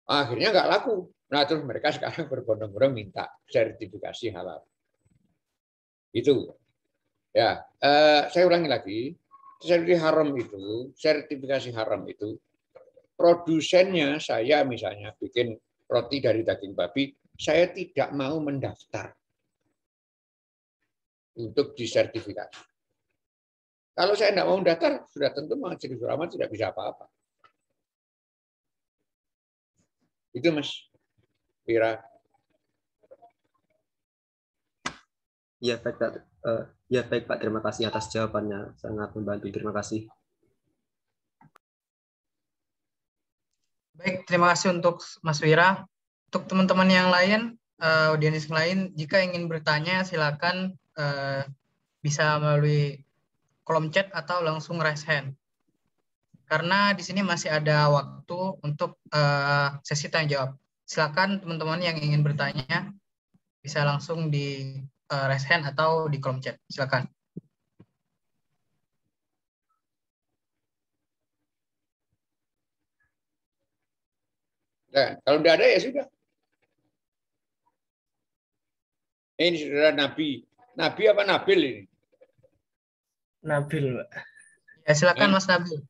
D: Akhirnya nggak laku. Nah terus mereka sekarang berbondong-bondong minta sertifikasi halal. Itu ya. Saya ulangi lagi. Sertifikasi haram itu, produsennya saya misalnya bikin roti dari daging babi, saya tidak mau mendaftar untuk disertifikasi. Kalau saya tidak mau mendaftar, sudah tentu majelis ulama tidak bisa apa-apa. Itu Mas Wira.
H: Ya baik, Pak. Ya baik Pak, terima kasih atas jawabannya, sangat membantu. Terima kasih.
A: Baik, terima kasih untuk Mas Wira. Untuk teman-teman yang lain, audiens yang lain, jika ingin bertanya silakan bisa melalui kolom chat atau langsung raise hand. Karena di sini masih ada waktu untuk sesi tanya jawab. Silakan teman-teman yang ingin bertanya bisa langsung di raise hand atau di kolom chat. Silakan.
D: Nah, kalau tidak ada ya sudah. Ini saudara Nabi. Nabi apa Nabil ini?
B: Nabil, Pak.
A: Ya, silakan Mas Nabil.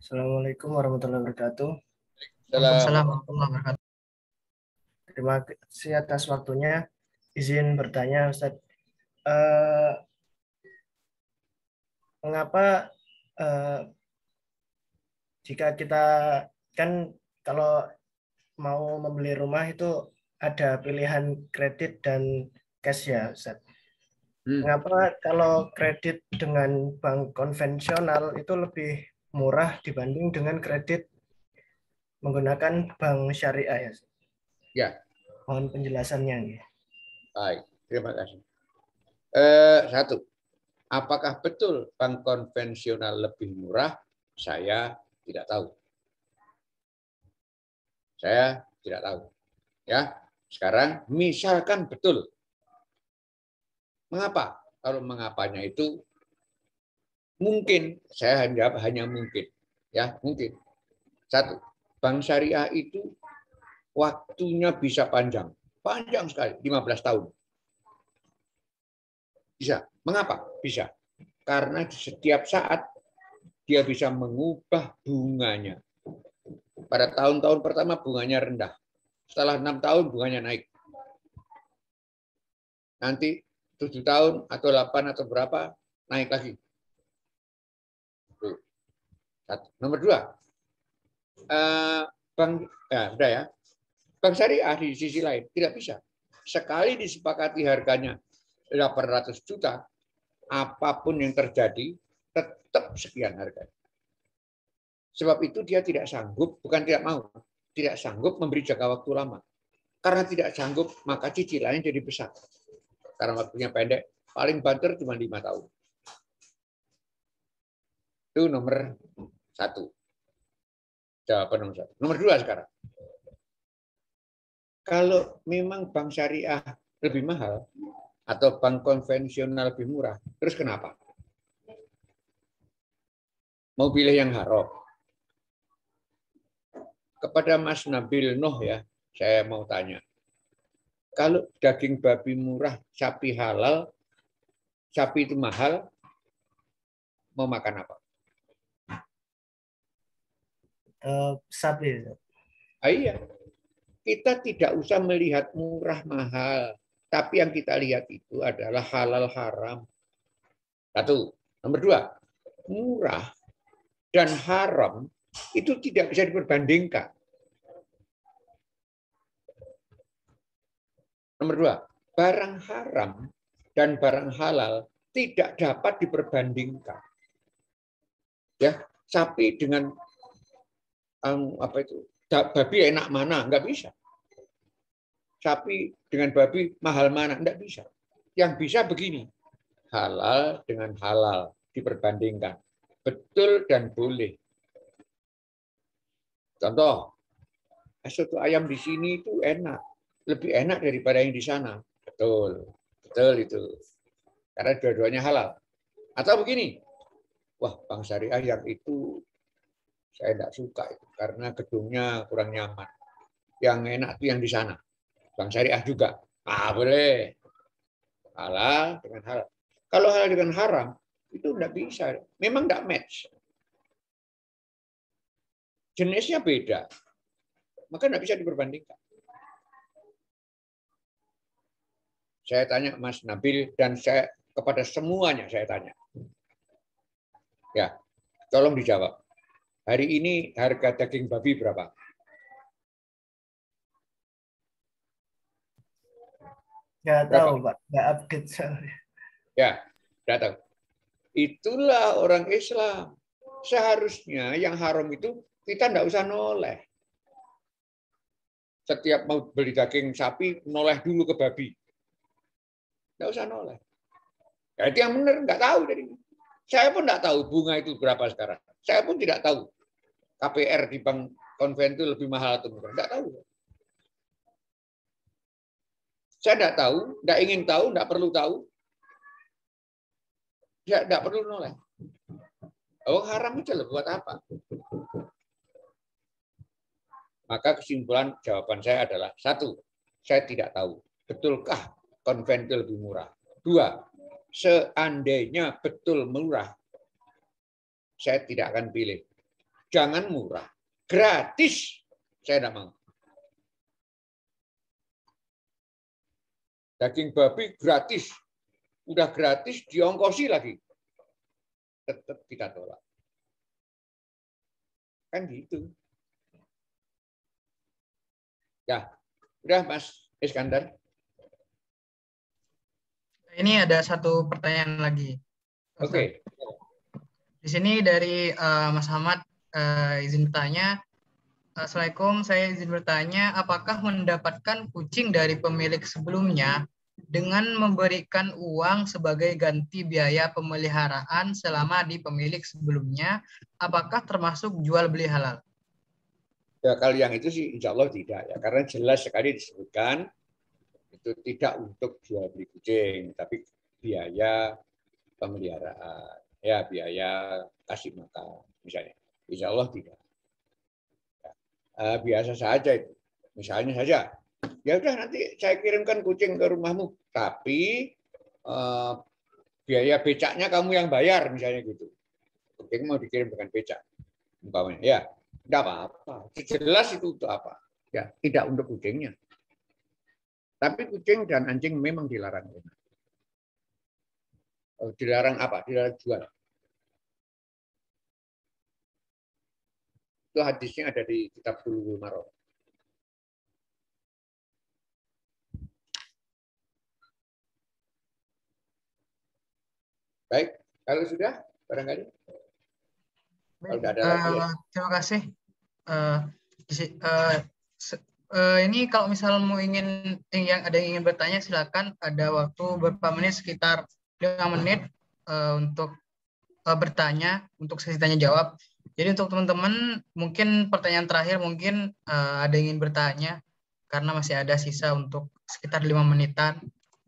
B: Assalamualaikum warahmatullahi wabarakatuh.
A: Waalaikumsalam warahmatullahi wabarakatuh.
B: Terima kasih atas waktunya. Izin bertanya, Ustadz. Mengapa jika kita kan kalau mau membeli rumah itu ada pilihan kredit dan cash ya, Ustadz. Mengapa kalau kredit dengan bank konvensional itu lebih murah dibanding dengan kredit menggunakan bank syariah ya?
D: Ya.
B: Mohon penjelasannya.
D: Baik, terima kasih. Satu, apakah betul bank konvensional lebih murah? Saya tidak tahu. Saya tidak tahu. Ya, Sekarang misalkan betul. Mengapa? Kalau mengapanya itu mungkin, saya hanya mungkin, ya mungkin. Satu, bank syariah itu waktunya bisa panjang sekali, 15 tahun. Bisa. Mengapa? Bisa. Karena di setiap saat dia bisa mengubah bunganya. Pada tahun-tahun pertama bunganya rendah. Setelah 6 tahun bunganya naik. Nanti 7 tahun atau 8 atau berapa naik lagi. Satu. Nomor 2, bank sudah ya. Bank syariah di sisi lain tidak bisa. Sekali disepakati harganya 800 juta, apapun yang terjadi tetap sekian harganya. Sebab itu dia tidak sanggup, bukan tidak mau, tidak sanggup memberi jangka waktu lama. Karena tidak sanggup, maka cicilannya jadi besar. Karena waktunya pendek, paling banter cuma 5 tahun. Itu nomor 1. Jawaban nomor 1. Nomor 2 sekarang. Kalau memang bank syariah lebih mahal atau bank konvensional lebih murah, terus kenapa? Mau pilih yang haram? Kepada Mas Nabil Nuh ya, saya mau tanya. Kalau daging babi murah, sapi halal, sapi itu mahal, mau makan apa?
B: Sapi.
D: Iya. Kita tidak usah melihat murah mahal, tapi yang kita lihat itu adalah halal haram. 1. Nomor 2, murah dan haram itu tidak bisa diperbandingkan. Nomor 2, barang haram dan barang halal tidak dapat diperbandingkan. Ya, sapi dengan babi enak mana? Enggak bisa. Sapi dengan babi mahal mana? Enggak bisa. Yang bisa begini, halal dengan halal diperbandingkan. Betul dan boleh. Contoh, soto ayam di sini itu enak. Lebih enak daripada yang di sana. Betul. Betul itu. Karena dua-duanya halal. Atau begini, wah bank syariah yang itu saya tidak suka itu karena gedungnya kurang nyaman. Yang enak itu yang di sana. Bank syariah juga. Boleh. Halal dengan halal. Kalau halal dengan haram, itu tidak bisa. Memang tidak match. Jenisnya beda. Maka tidak bisa diperbandingkan. Saya tanya Mas Nabil dan saya kepada semuanya saya tanya. Ya, tolong dijawab. Hari ini harga daging babi berapa?
B: Nggak tahu, Pak. Nggak update.
D: Ya, nggak tahu. Itulah orang Islam. Seharusnya yang haram itu kita nggak usah noleh. Setiap mau beli daging sapi, noleh dulu ke babi. Nggak usah noleh. Ya, itu yang benar, nggak tahu. Saya pun nggak tahu bunga itu berapa sekarang. Saya pun tidak tahu KPR di bank konven itu lebih mahal atau murah. Nggak tahu. Saya nggak tahu, nggak ingin tahu, nggak perlu tahu. Ya, nggak perlu noleh. Oh, haram aja loh, buat apa? Maka kesimpulan jawaban saya adalah 1, saya tidak tahu. Betulkah konven itu lebih murah? 2, seandainya betul murah, saya tidak akan pilih. Jangan murah. Gratis, saya tidak mau. Daging babi gratis. Udah gratis, diongkosi lagi. Tetap kita tolak. Kan gitu. Ya, udah Mas Iskandar.
A: Ini ada satu pertanyaan lagi.
D: Oke.
A: Di sini dari Mas Ahmad izin bertanya. Assalamualaikum, saya izin bertanya, apakah mendapatkan kucing dari pemilik sebelumnya dengan memberikan uang sebagai ganti biaya pemeliharaan selama di pemilik sebelumnya, apakah termasuk jual beli halal?
D: Ya, kalau yang itu sih insya Allah tidak ya, karena jelas sekali disebutkan itu tidak untuk jual beli kucing, tapi biaya pemeliharaan, ya biaya kasih makan misalnya. Insya Allah tidak. Biasa saja itu. Misalnya saja, ya udah nanti saya kirimkan kucing ke rumahmu, tapi biaya becaknya kamu yang bayar misalnya gitu. Kucing mau dikirim dengan becak, umpamanya. Ya, tidak apa-apa. Jelas itu untuk apa? Ya, tidak untuk kucingnya. Tapi kucing dan anjing memang dilarang. Dilarang apa? Dilarang jual. Itu hadisnya ada di kitab Bulughul Maram. Baik, kalau sudah barangkali. Kalau tidak ada lagi. Ya.
A: Terima kasih. Ini kalau misal mau yang ada yang ingin bertanya, silakan. Ada waktu beberapa menit, sekitar 5 menit untuk bertanya, untuk sesi tanya jawab. Jadi untuk teman-teman, mungkin pertanyaan terakhir mungkin ada yang ingin bertanya, karena masih ada sisa untuk sekitar 5 menitan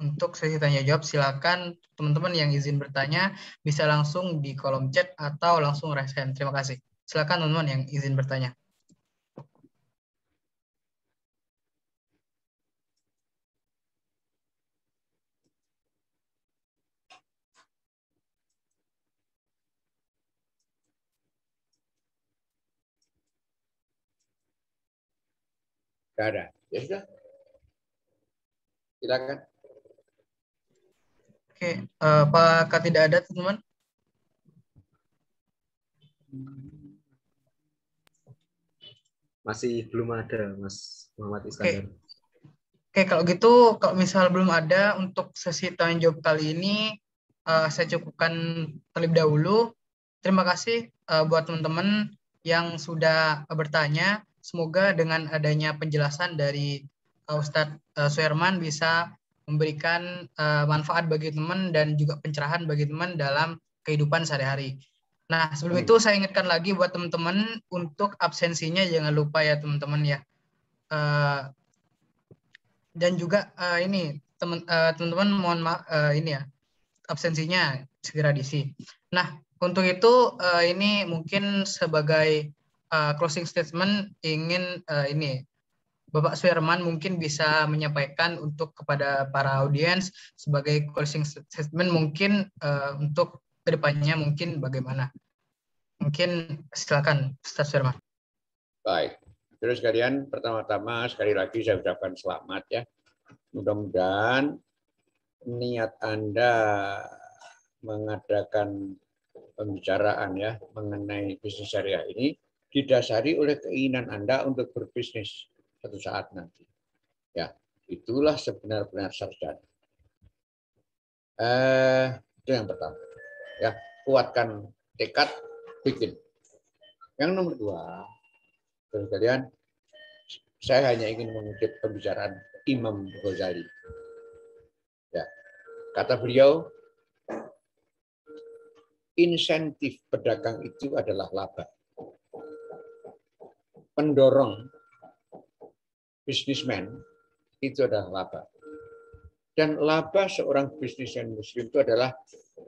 A: untuk sesi tanya jawab. Silakan teman-teman yang izin bertanya bisa langsung di kolom chat atau langsung raise hand. Terima kasih. Silakan teman-teman yang izin bertanya.
D: Tidak ada. Ya sudah. Silakan.
A: Oke, apakah tidak ada teman-teman?
H: Masih belum ada, Mas Muhammad Iskandar.
A: Oke, kalau gitu, kalau misal belum ada untuk sesi tanya jawab kali ini, saya cukupkan terlebih dahulu. Terima kasih buat teman-teman yang sudah bertanya. Semoga dengan adanya penjelasan dari Ustadz Suherman bisa memberikan manfaat bagi teman dan juga pencerahan bagi teman dalam kehidupan sehari-hari. Nah, sebelum itu saya ingatkan lagi buat teman-teman untuk absensinya jangan lupa ya teman-teman ya. Dan juga ini teman-teman mohon maaf ini ya, absensinya segera diisi. Nah, untuk itu ini mungkin sebagai closing statement ingin ini Bapak Suherman mungkin bisa menyampaikan untuk kepada para audiens sebagai closing statement mungkin untuk kedepannya mungkin bagaimana. Mungkin silakan Ustaz Suherman.
D: Baik. Terus sekalian, pertama-tama sekali lagi saya ucapkan selamat ya. Mudah-mudahan niat Anda mengadakan pembicaraan ya mengenai bisnis syariah ini didasari oleh keinginan Anda untuk berbisnis suatu saat nanti. Ya, itulah sebenar-benar sarjana. Itu yang pertama. Ya, kuatkan tekad, bikin. Yang nomor 2, terus sekalian, saya hanya ingin mengutip pembicaraan Imam Ghazali. Ya, kata beliau, insentif pedagang itu adalah laba. Pendorong bisnismen itu adalah laba. Dan laba seorang bisnismen muslim itu adalah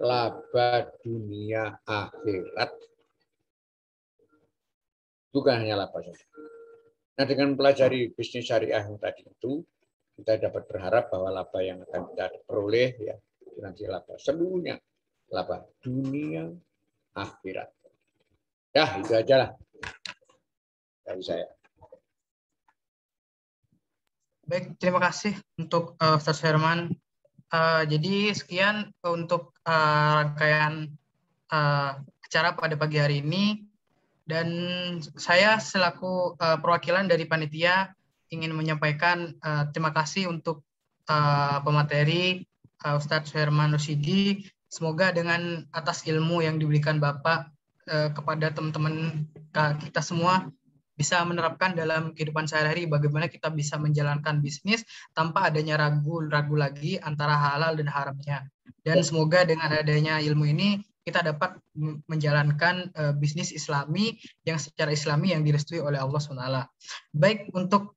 D: laba dunia akhirat. Bukan hanya laba saja. Nah, dengan mempelajari bisnis syariah yang tadi itu, kita dapat berharap bahwa laba yang akan kita peroleh ya nanti laba seluruhnya, laba dunia akhirat. Ya, itu aja lah dari saya.
A: Baik, terima kasih untuk Ustaz Suherman. Jadi sekian untuk rangkaian acara pada pagi hari ini. Dan saya selaku perwakilan dari panitia ingin menyampaikan terima kasih untuk pemateri Ustadz Suherman Rosyidi. Semoga dengan atas ilmu yang diberikan Bapak kepada teman-teman kita semua bisa menerapkan dalam kehidupan sehari-hari bagaimana kita bisa menjalankan bisnis tanpa adanya ragu-ragu lagi antara halal dan haramnya. Dan semoga dengan adanya ilmu ini kita dapat menjalankan bisnis Islami yang secara Islami yang direstui oleh Allah SWT. Baik, untuk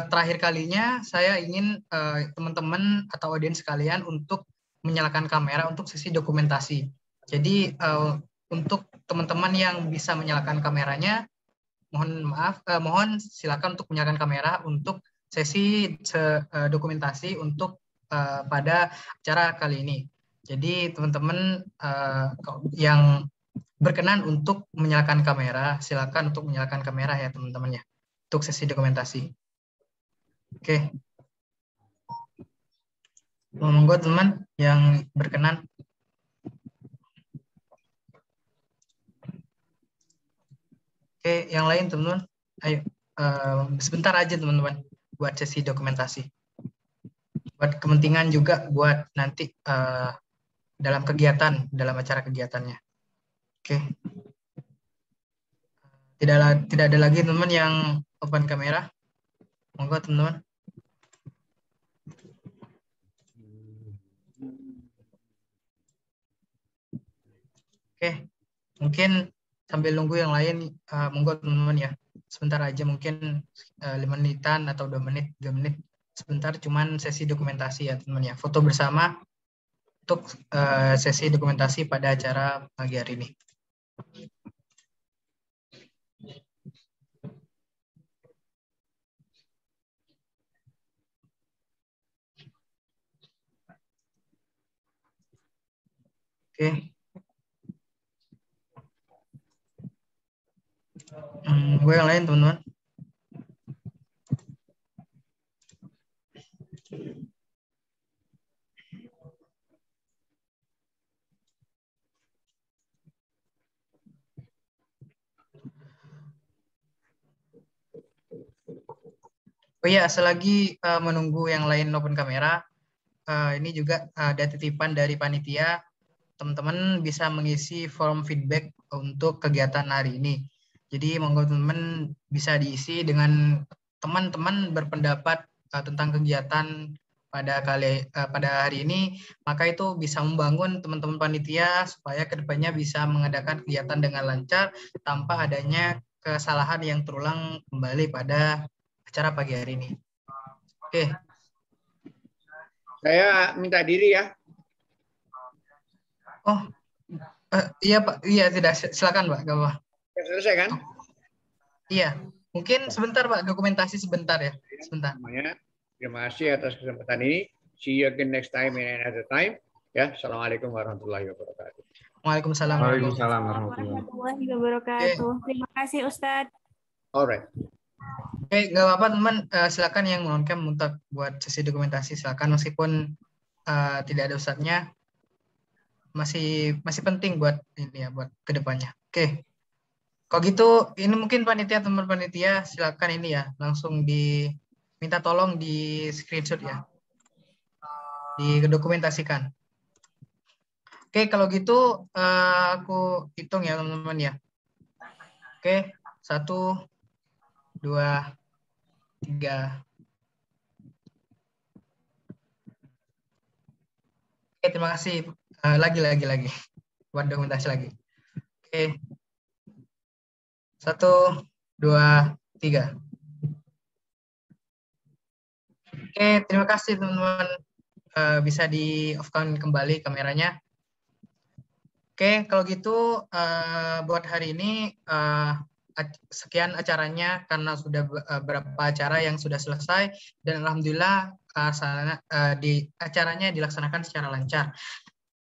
A: terakhir kalinya saya ingin teman-teman atau audiens sekalian untuk menyalakan kamera untuk sesi dokumentasi. Jadi untuk teman-teman yang bisa menyalakan kameranya, mohon silakan untuk menyalakan kamera untuk sesi dokumentasi untuk pada acara kali ini. Jadi teman-teman yang berkenan untuk menyalakan kamera, silakan untuk menyalakan kamera ya teman-teman ya, untuk sesi dokumentasi. Oke. Monggo teman yang berkenan. Oke, yang lain teman-teman, ayo sebentar aja teman-teman buat sesi dokumentasi. Buat kepentingan juga buat nanti dalam kegiatan, dalam acara kegiatannya. Oke. Tidak ada lagi teman-teman yang open kamera. Monggo teman-teman. Oke. Mungkin sambil nunggu yang lain, monggo teman-teman ya. Sebentar aja mungkin 5 menitan atau 2 menit, 3 menit. Sebentar cuman sesi dokumentasi ya teman-teman ya. Foto bersama untuk sesi dokumentasi pada acara pagi hari ini. Oke. Gue yang lain teman-teman. Oh iya, selagi menunggu yang lain open kamera, ini juga ada titipan dari panitia. Teman-teman bisa mengisi form feedback untuk kegiatan hari ini. Jadi monggo teman-teman bisa diisi dengan teman-teman berpendapat tentang kegiatan pada hari ini, maka itu bisa membangun teman-teman panitia supaya kedepannya bisa mengadakan kegiatan dengan lancar tanpa adanya kesalahan yang terulang kembali pada acara pagi hari ini. Oke.
D: Saya minta diri ya.
A: Oh, iya Pak. Iya, tidak. Silakan Pak. Gak apa.
D: Selesai kan?
A: Iya. Mungkin sebentar Pak, dokumentasi sebentar ya. Sebentar.
D: Terima kasih atas kesempatan ini. See you again next time in another time. Ya, assalamualaikum warahmatullahi wabarakatuh.
A: Waalaikumsalam
I: warahmatullahi wabarakatuh. Terima kasih Ustadz.
D: Alright.
A: Oke, nggak apa-apa teman. Silakan yang on-cam untuk buat sesi dokumentasi. Silakan meskipun tidak ada Ustadznya, masih penting buat ini ya, buat kedepannya. Oke. Kalau gitu, ini mungkin teman panitia, silakan ini ya, langsung minta tolong di screenshot ya, didokumentasikan. Oke, kalau gitu aku hitung ya teman-teman ya. Oke, 1, 2, 3. Oke, terima kasih. Lagi. Buat dokumentasi lagi. Oke. 1, 2, 3. Oke, terima kasih teman-teman. Bisa di off-kan kembali kameranya. Oke, kalau gitu buat hari ini sekian acaranya karena sudah beberapa acara yang sudah selesai dan alhamdulillah acaranya dilaksanakan secara lancar.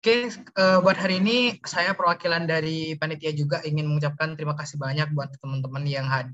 A: Oke, buat hari ini saya perwakilan dari panitia juga ingin mengucapkan terima kasih banyak buat teman-teman yang hadir.